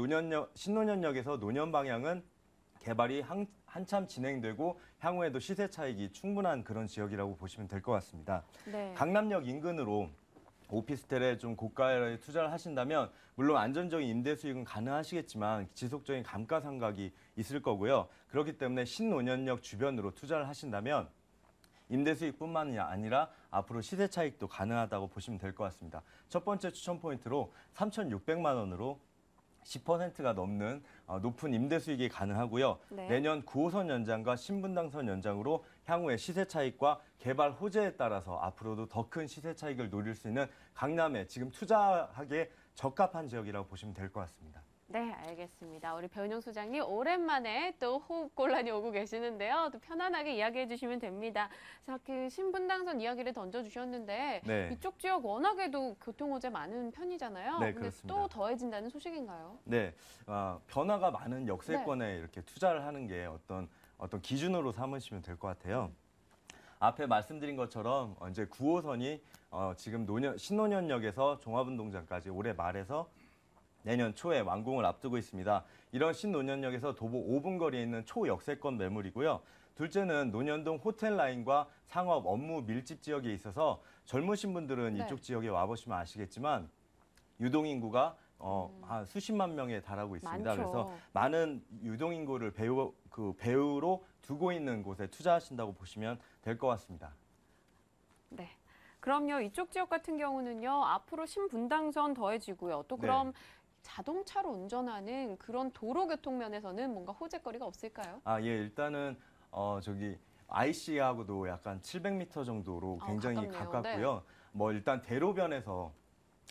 신논현역에서 논현 방향은 개발이 한참 진행되고 향후에도 시세 차익이 충분한 그런 지역이라고 보시면 될 것 같습니다. 강남역 인근으로 오피스텔에 좀 고가에 투자를 하신다면 물론 안정적인 임대 수익은 가능하시겠지만 지속적인 감가상각이 있을 거고요. 그렇기 때문에 신논현역 주변으로 투자를 하신다면 임대 수익뿐만 아니라 앞으로 시세 차익도 가능하다고 보시면 될 것 같습니다. 첫 번째 추천 포인트로 3,600만 원으로 10%가 넘는 높은 임대 수익이 가능하고요. 내년 9호선 연장과 신분당선 연장으로 향후의 시세 차익과 개발 호재에 따라서 앞으로도 더 큰 시세 차익을 노릴 수 있는 강남에 지금 투자하기에 적합한 지역이라고 보시면 될 것 같습니다. 네, 알겠습니다. 우리 배은용 소장님 오랜만에 또 호흡곤란이 오고 계시는데요. 또 편안하게 이야기해 주시면 됩니다. 자, 그 신분당선 이야기를 던져주셨는데 이쪽 지역 워낙에도 교통호재 많은 편이잖아요. 근데 그렇습니다. 또 더해진다는 소식인가요? 네, 변화가 많은 역세권에 이렇게 투자를 하는 게 어떤 기준으로 삼으시면 될 것 같아요. 앞에 말씀드린 것처럼 이제 9호선이 지금 신논현역에서 종합운동장까지 올해 말에서 내년 초에 완공을 앞두고 있습니다. 이런 신논현역에서 도보 5분 거리에 있는 초역세권 매물이고요. 둘째는 논현동 호텔 라인과 상업 업무 밀집 지역에 있어서 젊으신 분들은 이쪽 지역에 와보시면 아시겠지만 유동인구가 한 수십만 명에 달하고 있습니다. 그래서 많은 유동인구를 배후로 두고 있는 곳에 투자하신다고 보시면 될 것 같습니다. 네. 그럼요. 이쪽 지역 같은 경우는요. 앞으로 신분당선 더해지고요. 또 그럼 자동차로 운전하는 그런 도로 교통 면에서는 뭔가 호재거리가 없을까요? 일단은 IC하고도 약간 700m 정도로 굉장히 가깝고요. 뭐 일단 대로변에서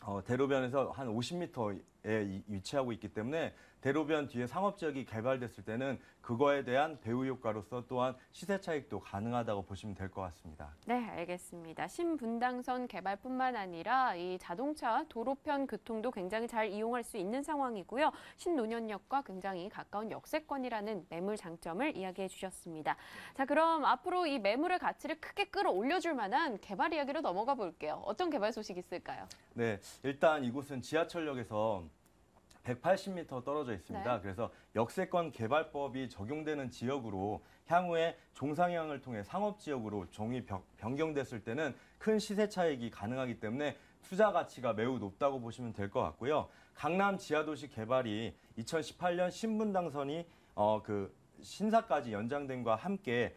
한 50m에 위치하고 있기 때문에 대로변 뒤에 상업지역이 개발됐을 때는 그거에 대한 배후 효과로서 또한 시세 차익도 가능하다고 보시면 될 것 같습니다. 네, 알겠습니다. 신분당선 개발뿐만 아니라 이 자동차 도로편 교통도 굉장히 잘 이용할 수 있는 상황이고요. 신논현역과 굉장히 가까운 역세권이라는 매물 장점을 이야기해 주셨습니다. 자, 그럼 앞으로 이 매물의 가치를 크게 끌어올려줄 만한 개발 이야기로 넘어가 볼게요. 어떤 개발 소식 있을까요? 네, 일단 이곳은 지하철역에서 180m 떨어져 있습니다. 네. 그래서 역세권 개발법이 적용되는 지역으로 향후에 종상향을 통해 상업지역으로 종이 변경됐을 때는 큰 시세 차익이 가능하기 때문에 투자 가치가 매우 높다고 보시면 될 것 같고요. 강남 지하도시 개발이 2018년 신분당선이 그 신사까지 연장됨과 함께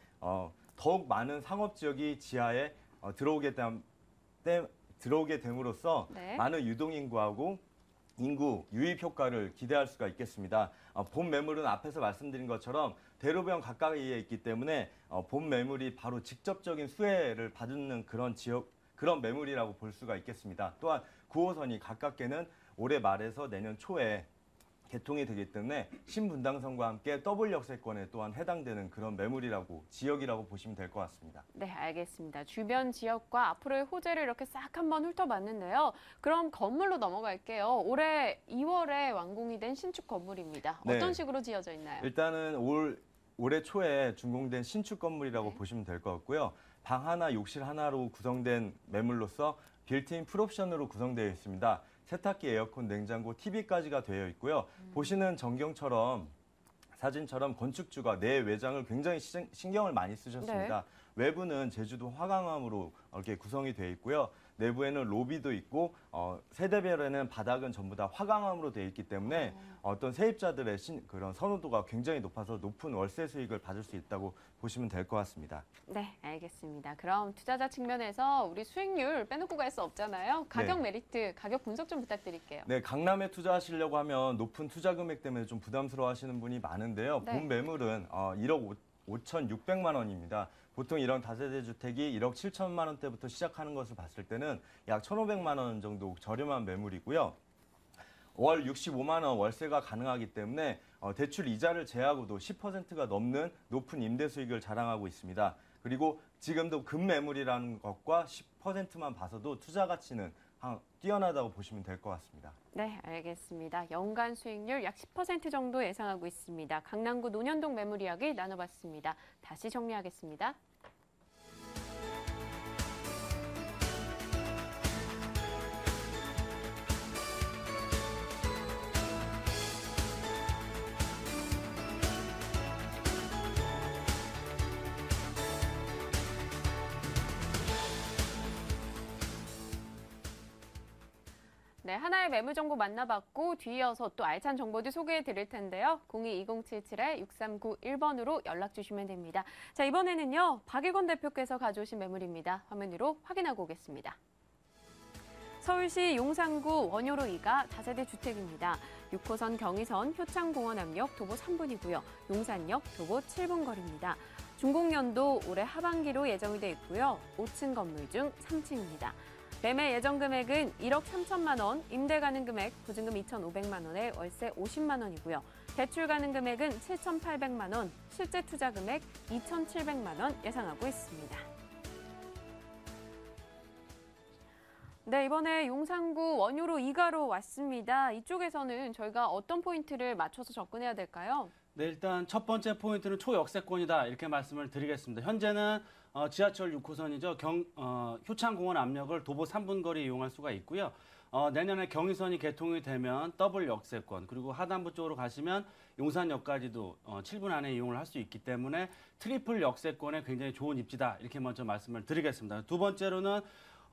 더욱 많은 상업지역이 지하에 들어오게 됨으로써 네. 많은 유동인구하고 인구 유입 효과를 기대할 수가 있겠습니다. 본 매물은 앞에서 말씀드린 것처럼 대로변 가까이에 있기 때문에 본 매물이 바로 직접적인 수혜를 받는 그런 매물이라고 볼 수가 있겠습니다. 또한 9호선이 가깝게는 올해 말에서 내년 초에 개통이 되기 때문에 신분당선과 함께 더블 역세권에 또한 해당되는 그런 매물이라고 지역이라고 보시면 될 것 같습니다. 네, 알겠습니다. 주변 지역과 앞으로의 호재를 이렇게 싹 한번 훑어봤는데요. 그럼 건물로 넘어갈게요. 올해 2월에 완공이 된 신축 건물입니다. 네. 어떤 식으로 지어져 있나요? 일단은 올해 초에 준공된 신축 건물이라고 보시면 될 것 같고요. 방 하나, 욕실 하나로 구성된 매물로서 빌트인 풀옵션으로 구성되어 있습니다. 세탁기, 에어컨, 냉장고, TV까지가 되어 있고요. 보시는 사진처럼 건축주가 내 외장을 굉장히 신경을 많이 쓰셨습니다. 네. 외부는 제주도 화강암으로 이렇게 구성이 되어 있고요. 내부에는 로비도 있고 세대별에는 바닥은 전부 다 화강암으로 되어 있기 때문에 어떤 세입자들의 그런 선호도가 굉장히 높아서 높은 월세 수익을 받을 수 있다고 보시면 될 것 같습니다. 네, 알겠습니다. 그럼 투자자 측면에서 우리 수익률 빼놓고 갈 수 없잖아요. 가격 네. 메리트, 가격 분석 좀 부탁드릴게요. 네, 강남에 투자하시려고 하면 높은 투자 금액 때문에 좀 부담스러워 하시는 분이 많은데요. 네. 본 매물은 1억 5,600만 원입니다. 보통 이런 다세대 주택이 1억 7천만 원대부터 시작하는 것을 봤을 때는 약 1,500만 원 정도 저렴한 매물이고요. 월 65만 원 월세가 가능하기 때문에 대출 이자를 제하고도 10%가 넘는 높은 임대 수익을 자랑하고 있습니다. 그리고 지금도 급매물이라는 것과 10%만 봐서도 투자 가치는 뛰어나다고 보시면 될 것 같습니다. 네, 알겠습니다. 연간 수익률 약 10% 정도 예상하고 있습니다. 강남구 논현동 매물 이야기 나눠봤습니다. 다시 정리하겠습니다. 네, 하나의 매물 정보 만나봤고 뒤이어서 또 알찬 정보들 소개해 드릴 텐데요. 02-2077-6391번으로 연락 주시면 됩니다. 자, 이번에는요. 박일권 대표께서 가져오신 매물입니다. 화면 위로 확인하고 오겠습니다. 서울시 용산구 원효로 2가 다세대 주택입니다. 6호선 경의선 효창공원 앞역 도보 3분이고요. 용산역 도보 7분 거리입니다. 준공연도 올해 하반기로 예정이 돼 있고요. 5층 건물 중 3층입니다. 매매 예정 금액은 1억 3천만 원, 임대 가능 금액 보증금 2,500만 원에 월세 50만 원이고요. 대출 가능 금액은 7,800만 원, 실제 투자 금액 2,700만 원 예상하고 있습니다. 네, 이번에 용산구 원효로 2가로 왔습니다. 이쪽에서는 저희가 어떤 포인트를 맞춰서 접근해야 될까요? 네, 일단 첫 번째 포인트는 초역세권이다 이렇게 말씀을 드리겠습니다. 현재는 지하철 6호선이죠. 효창공원 앞역을 도보 3분 거리 이용할 수가 있고요. 내년에 경의선이 개통이 되면 더블 역세권, 그리고 하단부 쪽으로 가시면 용산역까지도 7분 안에 이용을 할 수 있기 때문에 트리플 역세권에 굉장히 좋은 입지다 이렇게 먼저 말씀을 드리겠습니다. 두 번째로는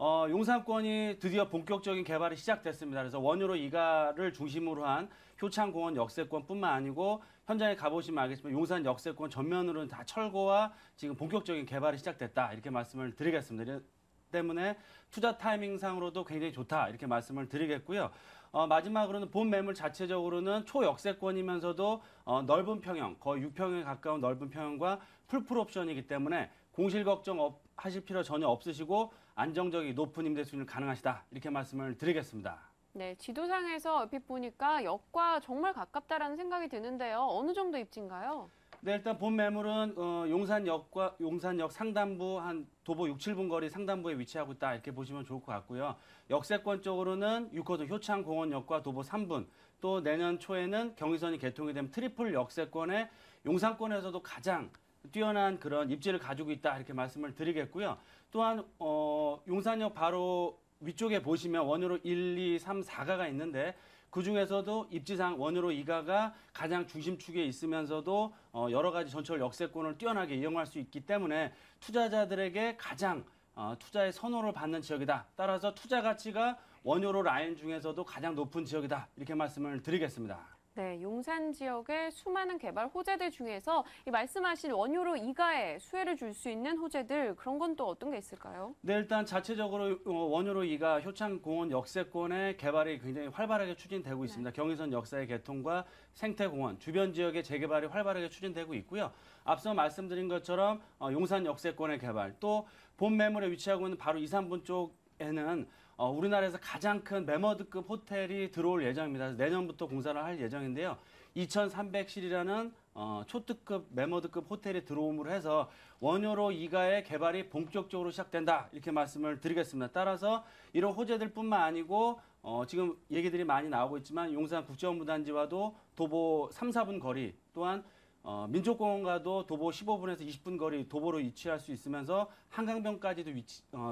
용산권이 드디어 본격적인 개발이 시작됐습니다. 그래서 원효로 2가를 중심으로 한 효창공원 역세권뿐만 아니고 현장에 가보시면 알겠지만 용산 역세권 전면으로는 다 철거와 지금 본격적인 개발이 시작됐다 이렇게 말씀을 드리겠습니다. 때문에 투자 타이밍상으로도 굉장히 좋다 이렇게 말씀을 드리겠고요. 마지막으로는 본 매물 자체적으로는 초역세권이면서도 넓은 평형, 거의 6평형에 가까운 넓은 평형과 풀풀 옵션이기 때문에 공실 걱정 하실 필요 전혀 없으시고 안정적인 높은 임대 수익률 가능하시다 이렇게 말씀을 드리겠습니다. 네, 지도상에서 얼핏 보니까 역과 정말 가깝다라는 생각이 드는데요. 어느 정도 입지인가요? 네, 일단 본 매물은 용산역 상단부 한 도보 6, 7분 거리 상단부에 위치하고 있다 이렇게 보시면 좋을 것 같고요. 역세권 쪽으로는 6호선 효창공원역과 도보 3분, 또 내년 초에는 경의선이 개통이 되면 트리플 역세권에 용산권에서도 가장 뛰어난 그런 입지를 가지고 있다 이렇게 말씀을 드리겠고요. 또한 용산역 바로 위쪽에 보시면 원효로 1, 2, 3, 4가가 있는데 그중에서도 입지상 원효로 2가가 가장 중심축에 있으면서도 여러 가지 전철 역세권을 뛰어나게 이용할 수 있기 때문에 투자자들에게 가장 투자의 선호를 받는 지역이다. 따라서 투자 가치가 원효로 라인 중에서도 가장 높은 지역이다. 이렇게 말씀을 드리겠습니다. 네, 용산 지역의 수많은 개발 호재들 중에서 이 말씀하신 원효로 2가에 수혜를 줄 수 있는 호재들 그런 건 또 어떤 게 있을까요? 네, 일단 자체적으로 원효로 2가 효창공원 역세권의 개발이 굉장히 활발하게 추진되고 있습니다. 경의선 역사의 개통과 생태공원, 주변 지역의 재개발이 활발하게 추진되고 있고요. 앞서 말씀드린 것처럼 용산 역세권의 개발, 또 본 매물에 위치하고 있는 바로 2, 3분 쪽에는 우리나라에서 가장 큰 매머드급 호텔이 들어올 예정입니다. 내년부터 공사를 할 예정인데요. 2300실이라는 초특급 매머드급 호텔이 들어옴으로 해서 원효로 2가의 개발이 본격적으로 시작된다 이렇게 말씀을 드리겠습니다. 따라서 이런 호재들뿐만 아니고 지금 얘기들이 많이 나오고 있지만 용산국제원무단지와도 도보 3, 4분 거리, 또한 민족공원과도 도보 15분에서 20분 거리 도보로 위치할 수 있으면서 한강변까지도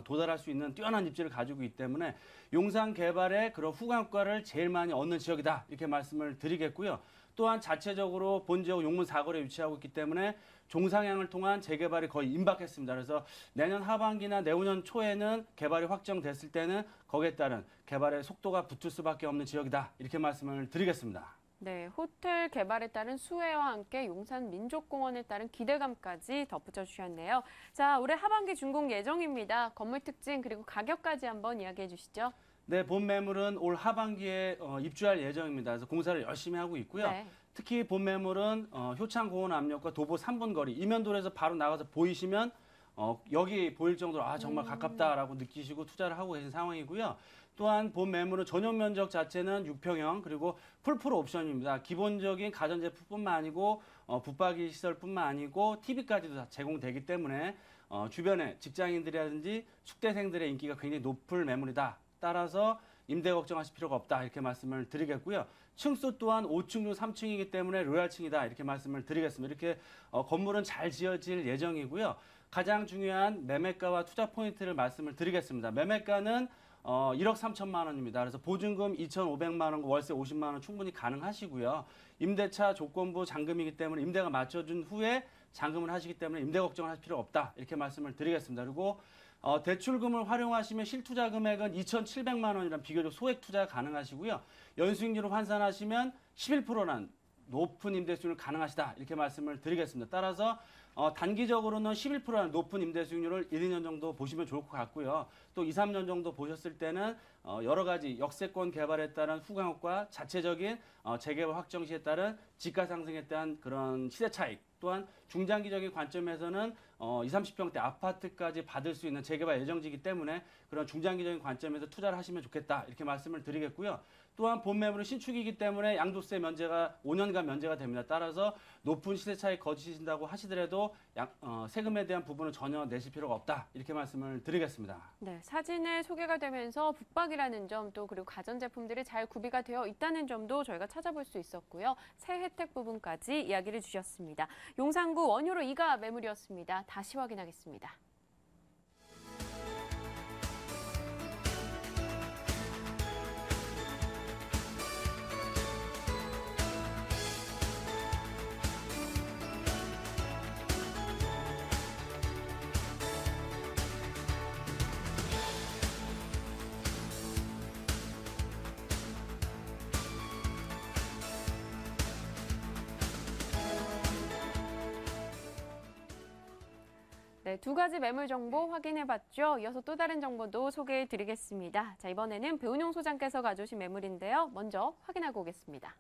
도달할 수 있는 뛰어난 입지를 가지고 있기 때문에 용산 개발의 그런 후광과를 제일 많이 얻는 지역이다 이렇게 말씀을 드리겠고요. 또한 자체적으로 본 지역 용문 4거리에 위치하고 있기 때문에 종상향을 통한 재개발이 거의 임박했습니다. 그래서 내년 하반기나 내후년 초에는 개발이 확정됐을 때는 거기에 따른 개발의 속도가 붙을 수밖에 없는 지역이다 이렇게 말씀을 드리겠습니다. 네, 호텔 개발에 따른 수혜와 함께 용산 민족공원에 따른 기대감까지 덧붙여 주셨네요. 자, 올해 하반기 준공 예정입니다. 건물 특징 그리고 가격까지 한번 이야기해 주시죠. 네, 본 매물은 올 하반기에 입주할 예정입니다. 그래서 공사를 열심히 하고 있고요. 네. 특히 본 매물은 효창공원 앞역과 도보 3분 거리, 이면도로에서 바로 나가서 보이시면 여기 보일 정도로 정말 가깝다라고 느끼시고 투자를 하고 계신 상황이고요. 또한 본 매물은 전용 면적 자체는 6평형 그리고 풀프로 옵션입니다. 기본적인 가전제품뿐만 아니고 붙박이 시설뿐만 아니고 TV까지도 다 제공되기 때문에 주변에 직장인들이라든지 숙대생들의 인기가 굉장히 높을 매물이다. 따라서 임대 걱정하실 필요가 없다 이렇게 말씀을 드리겠고요. 층수 또한 5층 중 3층이기 때문에 로얄층이다 이렇게 말씀을 드리겠습니다. 이렇게 건물은 잘 지어질 예정이고요. 가장 중요한 매매가와 투자 포인트를 말씀을 드리겠습니다. 매매가는 1억 3천만 원입니다. 그래서 보증금 2,500만 원과 월세 50만 원 충분히 가능하시고요. 임대차 조건부 잔금이기 때문에 임대가 맞춰준 후에 잔금을 하시기 때문에 임대 걱정을 할 필요 없다 이렇게 말씀을 드리겠습니다. 그리고 대출금을 활용하시면 실투자 금액은 2,700만 원이란 비교적 소액 투자가 가능하시고요. 연수익률을 환산하시면 11%란 높은 임대 수익률 가능하시다 이렇게 말씀을 드리겠습니다. 따라서 단기적으로는 11%라는 높은 임대 수익률을 1, 2년 정도 보시면 좋을 것 같고요. 또 2, 3년 정도 보셨을 때는 여러 가지 역세권 개발에 따른 후광효과, 자체적인 재개발 확정 시에 따른 지가 상승에 따른 그런 시세 차익, 또한 중장기적인 관점에서는 20, 30평대 아파트까지 받을 수 있는 재개발 예정지이기 때문에 그런 중장기적인 관점에서 투자를 하시면 좋겠다 이렇게 말씀을 드리겠고요. 또한 본 매물은 신축이기 때문에 양도세 면제가 5년간 면제가 됩니다. 따라서 높은 시세 차익 거두신다고 하시더라도 세금에 대한 부분은 전혀 내실 필요가 없다 이렇게 말씀을 드리겠습니다. 네, 사진에 소개가 되면서 붙박이라는 점 또 그리고 가전제품들이 잘 구비가 되어 있다는 점도 저희가 찾아볼 수 있었고요. 새 혜택 부분까지 이야기를 주셨습니다. 용산구 원효로 2가 매물이었습니다. 다시 확인하겠습니다. 네, 두 가지 매물 정보 확인해봤죠. 이어서 또 다른 정보도 소개해드리겠습니다. 자, 이번에는 배은용 소장께서 가져오신 매물인데요. 먼저 확인하고 오겠습니다.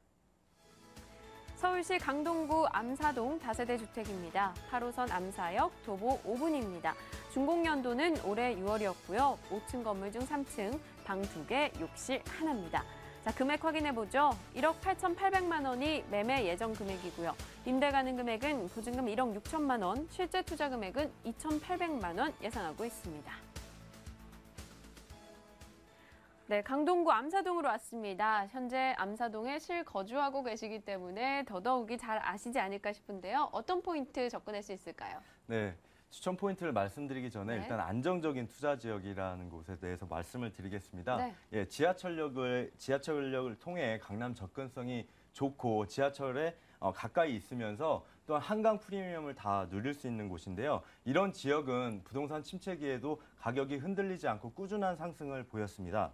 서울시 강동구 암사동 다세대 주택입니다. 8호선 암사역 도보 5분입니다. 준공연도는 올해 6월이었고요. 5층 건물 중 3층, 방 2개, 욕실 하나입니다. 자, 금액 확인해보죠. 1억 8,800만 원이 매매 예정 금액이고요. 임대 가능 금액은 보증금 1억 6천만 원, 실제 투자 금액은 2,800만 원 예상하고 있습니다. 네, 강동구 암사동으로 왔습니다. 현재 암사동에 실거주하고 계시기 때문에 더더욱이 잘 아시지 않을까 싶은데요. 어떤 포인트 접근할 수 있을까요? 네. 추천 포인트를 말씀드리기 전에 일단 안정적인 투자 지역이라는 곳에 대해서 말씀을 드리겠습니다. 네. 예, 지하철역을 통해 강남 접근성이 좋고 지하철에 가까이 있으면서 또한 한강 프리미엄을 다 누릴 수 있는 곳인데요. 이런 지역은 부동산 침체기에도 가격이 흔들리지 않고 꾸준한 상승을 보였습니다.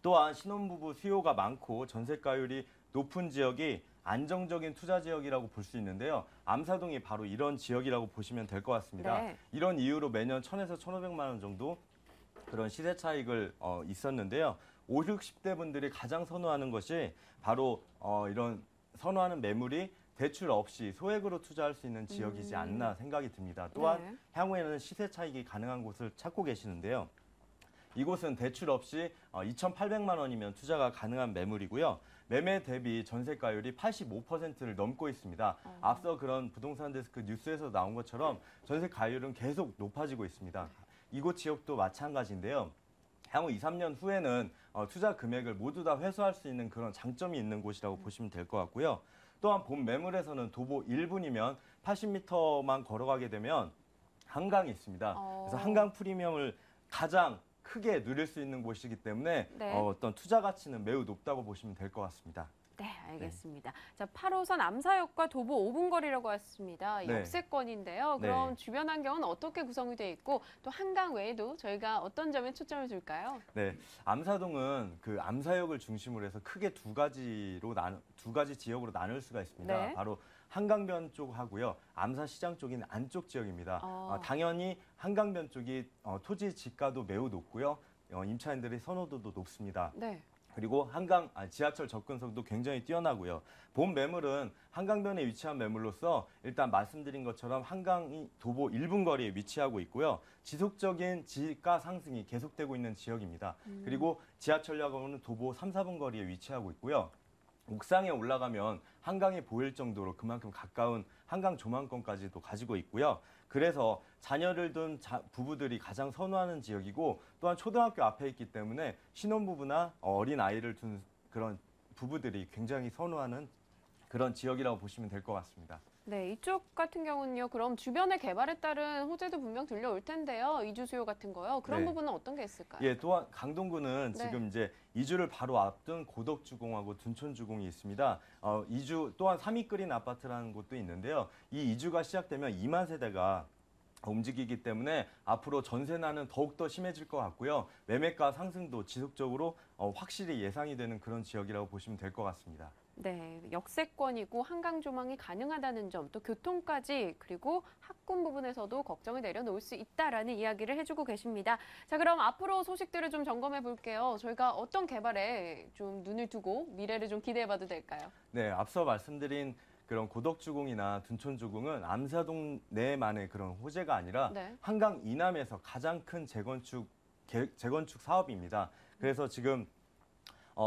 또한 신혼부부 수요가 많고 전세가율이 높은 지역이 안정적인 투자 지역이라고 볼 수 있는데요. 암사동이 바로 이런 지역이라고 보시면 될 것 같습니다. 네. 이런 이유로 매년 1,000에서 1,500만 원 정도 그런 시세 차익을 있었는데요. 50, 60대 분들이 가장 선호하는 것이 바로 이런 선호하는 매물이 대출 없이 소액으로 투자할 수 있는 지역이지 않나 생각이 듭니다. 또한 향후에는 시세 차익이 가능한 곳을 찾고 계시는데요. 이곳은 대출 없이 2,800만 원이면 투자가 가능한 매물이고요. 매매 대비 전세가율이 85%를 넘고 있습니다. 앞서 그런 부동산 데스크 뉴스에서 나온 것처럼 전세가율은 계속 높아지고 있습니다. 이곳 지역도 마찬가지인데요. 향후 2, 3년 후에는 투자 금액을 모두 다 회수할 수 있는 그런 장점이 있는 곳이라고 보시면 될 것 같고요. 또한 본 매물에서는 도보 1분이면 80m만 걸어가게 되면 한강이 있습니다. 그래서 한강 프리미엄을 가장 크게 누릴 수 있는 곳이기 때문에 어떤 투자 가치는 매우 높다고 보시면 될 것 같습니다. 네, 알겠습니다. 자, 8호선 암사역과 도보 5분 거리라고 했습니다. 역세권인데요. 그럼 주변 환경은 어떻게 구성이 되어 있고 또 한강 외에도 저희가 어떤 점에 초점을 줄까요? 네, 암사동은 그 암사역을 중심으로 해서 크게 두 가지 지역으로 나눌 수가 있습니다. 바로 한강변 쪽하고요. 암사시장 쪽인 안쪽 지역입니다. 당연히 한강변 쪽이 토지 지가도 매우 높고요. 임차인들의 선호도도 높습니다. 그리고 지하철 접근성도 굉장히 뛰어나고요. 본 매물은 한강변에 위치한 매물로서 일단 말씀드린 것처럼 한강이 도보 1분 거리에 위치하고 있고요. 지속적인 지가 상승이 계속되고 있는 지역입니다. 그리고 지하철역은 도보 3, 4분 거리에 위치하고 있고요. 옥상에 올라가면 한강이 보일 정도로 그만큼 가까운 한강 조망권까지도 가지고 있고요. 그래서 자녀를 둔 부부들이 가장 선호하는 지역이고 또한 초등학교 앞에 있기 때문에 신혼부부나 어린 아이를 둔 그런 부부들이 굉장히 선호하는 그런 지역이라고 보시면 될 것 같습니다. 네, 이쪽 같은 경우는요. 그럼 주변의 개발에 따른 호재도 분명 들려올 텐데요. 이주 수요 같은 거요. 그런 부분은 어떤 게 있을까요? 예, 또한 강동구는 지금 이제 이주를 바로 앞둔 고덕주공하고 둔촌주공이 있습니다. 이주 또한 3위 끓인 아파트라는 곳도 있는데요. 이 이주가 시작되면 2만 세대가 움직이기 때문에 앞으로 전세난은 더욱더 심해질 것 같고요. 매매가 상승도 지속적으로 확실히 예상이 되는 그런 지역이라고 보시면 될 것 같습니다. 네, 역세권이고 한강 조망이 가능하다는 점, 또 교통까지 그리고 학군 부분에서도 걱정을 내려놓을 수 있다라는 이야기를 해주고 계십니다. 자, 그럼 앞으로 소식들을 좀 점검해 볼게요. 저희가 어떤 개발에 좀 눈을 두고 미래를 좀 기대해봐도 될까요? 네, 앞서 말씀드린 그런 고덕주공이나 둔촌주공은 암사동 내만의 그런 호재가 아니라 한강 이남에서 가장 큰 재건축 사업입니다. 그래서 지금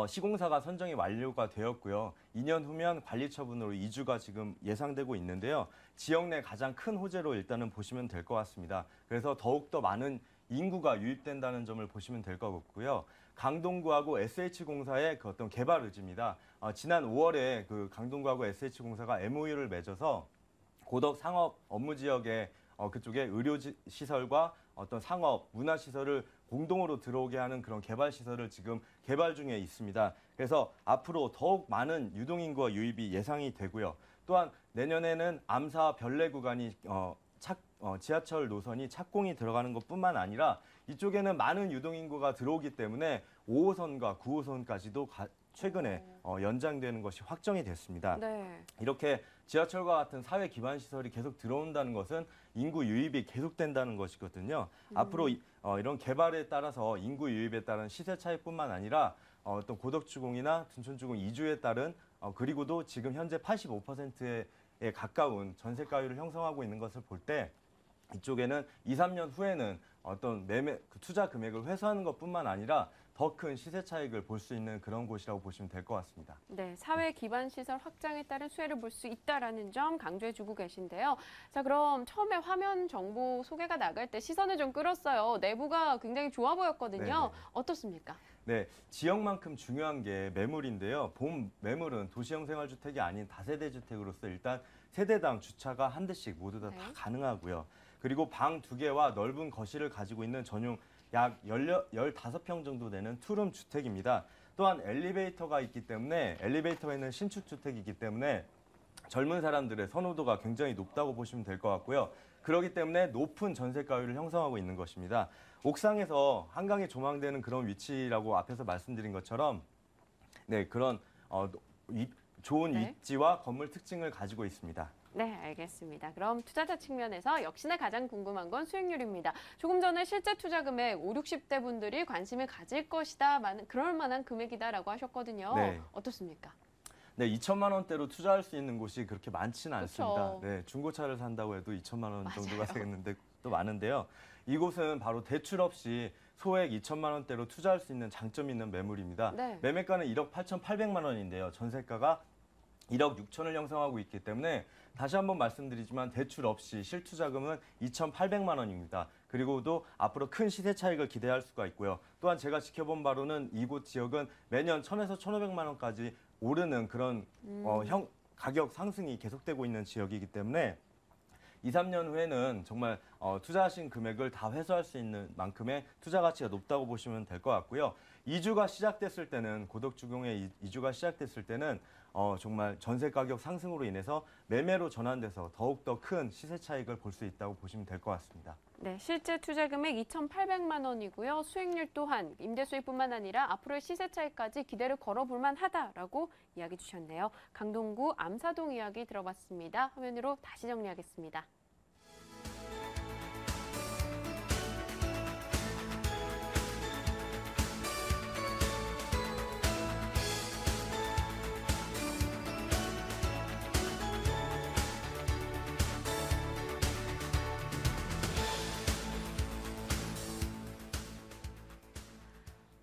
시공사가 선정이 완료가 되었고요. 2년 후면 관리 처분으로 이주가 지금 예상되고 있는데요. 지역 내 가장 큰 호재로 일단은 보시면 될 것 같습니다. 그래서 더욱더 많은 인구가 유입된다는 점을 보시면 될 것 같고요. 강동구하고 SH공사의 그 어떤 개발 의지입니다. 지난 5월에 그 강동구하고 SH공사가 MOU를 맺어서 고덕 상업 업무 지역에 그쪽에 의료 시설과 어떤 상업, 문화 시설을 공동으로 들어오게 하는 그런 개발 시설을 지금 개발 중에 있습니다. 그래서 앞으로 더욱 많은 유동인구와 유입이 예상이 되고요. 또한 내년에는 암사 별내 구간이 지하철 노선이 착공이 들어가는 것뿐만 아니라 이쪽에는 많은 유동인구가 들어오기 때문에 5호선과 9호선까지도 최근에 연장되는 것이 확정이 됐습니다. 이렇게 지하철과 같은 사회 기반 시설이 계속 들어온다는 것은 인구 유입이 계속된다는 것이거든요. 앞으로 이런 개발에 따라서 인구 유입에 따른 시세 차이뿐만 아니라 또 고덕주공이나 둔촌주공 이주에 따른 그리고도 지금 현재 85%에 가까운 전세가율을 형성하고 있는 것을 볼 때 이쪽에는 2, 3년 후에는 어떤 투자 금액을 회수하는 것뿐만 아니라 더 큰 시세 차익을 볼 수 있는 그런 곳이라고 보시면 될 것 같습니다. 네, 사회 기반 시설 확장에 따른 수혜를 볼 수 있다라는 점 강조해주고 계신데요. 자, 그럼 처음에 화면 정보 소개가 나갈 때 시선을 좀 끌었어요. 내부가 굉장히 좋아 보였거든요. 네네. 어떻습니까? 네, 지역만큼 중요한 게 매물인데요. 본 매물은 도시형 생활주택이 아닌 다세대 주택으로서 일단 세대당 주차가 한 대씩 모두 다 가능하고요. 그리고 방 2개와 넓은 거실을 가지고 있는 전용 약 15평 정도 되는 투룸 주택입니다. 또한 엘리베이터가 있기 때문에 엘리베이터가 있는 신축 주택이기 때문에 젊은 사람들의 선호도가 굉장히 높다고 보시면 될 것 같고요. 그렇기 때문에 높은 전세가율을 형성하고 있는 것입니다. 옥상에서 한강이 조망되는 그런 위치라고 앞에서 말씀드린 것처럼 네, 그런 좋은 위치와 건물 특징을 가지고 있습니다. 네, 알겠습니다. 그럼 투자자 측면에서 역시나 가장 궁금한 건 수익률입니다. 조금 전에 실제 투자 금액 50, 60대 분들이 관심을 가질 것이다, 그럴 만한 금액이다라고 하셨거든요. 네. 어떻습니까? 네, 2천만 원대로 투자할 수 있는 곳이 그렇게 많지는 않습니다. 그쵸. 네, 중고차를 산다고 해도 2천만 원 정도가 되겠는데 또 많은데요. 이곳은 바로 대출 없이 소액 2천만 원대로 투자할 수 있는 장점이 있는 매물입니다. 네. 매매가는 1억 8,800만 원인데요. 전세가가 1억 6천을 형성하고 있기 때문에 다시 한번 말씀드리지만 대출 없이 실투자금은 2,800만 원입니다. 그리고도 앞으로 큰 시세 차익을 기대할 수가 있고요. 또한 제가 지켜본 바로는 이곳 지역은 매년 1,000에서 1,500만 원까지 오르는 그런 가격 상승이 계속되고 있는 지역이기 때문에 2, 3년 후에는 정말 투자하신 금액을 다 회수할 수 있는 만큼의 투자 가치가 높다고 보시면 될 것 같고요. 이주가 시작됐을 때는 고덕주공의 이주가 시작됐을 때는 정말 전세 가격 상승으로 인해서 매매로 전환돼서 더욱더 큰 시세 차익을 볼 수 있다고 보시면 될 것 같습니다. 네, 실제 투자 금액 2,800만 원이고요. 수익률 또한 임대 수익뿐만 아니라 앞으로의 시세 차익까지 기대를 걸어볼 만하다라고 이야기 주셨네요. 강동구 암사동 이야기 들어봤습니다. 화면으로 다시 정리하겠습니다.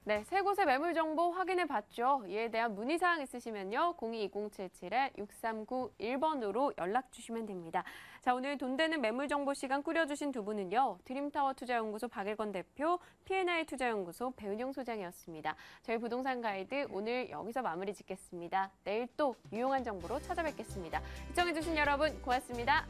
네, 세 곳의 매물 정보 확인해 봤죠. 이에 대한 문의사항 있으시면요. 02-2077-6391번으로 연락 주시면 됩니다. 자, 오늘 돈 되는 매물 정보 시간 꾸려주신 두 분은요. 드림타워 투자연구소 박일권 대표, P&I 투자연구소 배은영 소장이었습니다. 저희 부동산 가이드 오늘 여기서 마무리 짓겠습니다. 내일 또 유용한 정보로 찾아뵙겠습니다. 시청해주신 여러분 고맙습니다.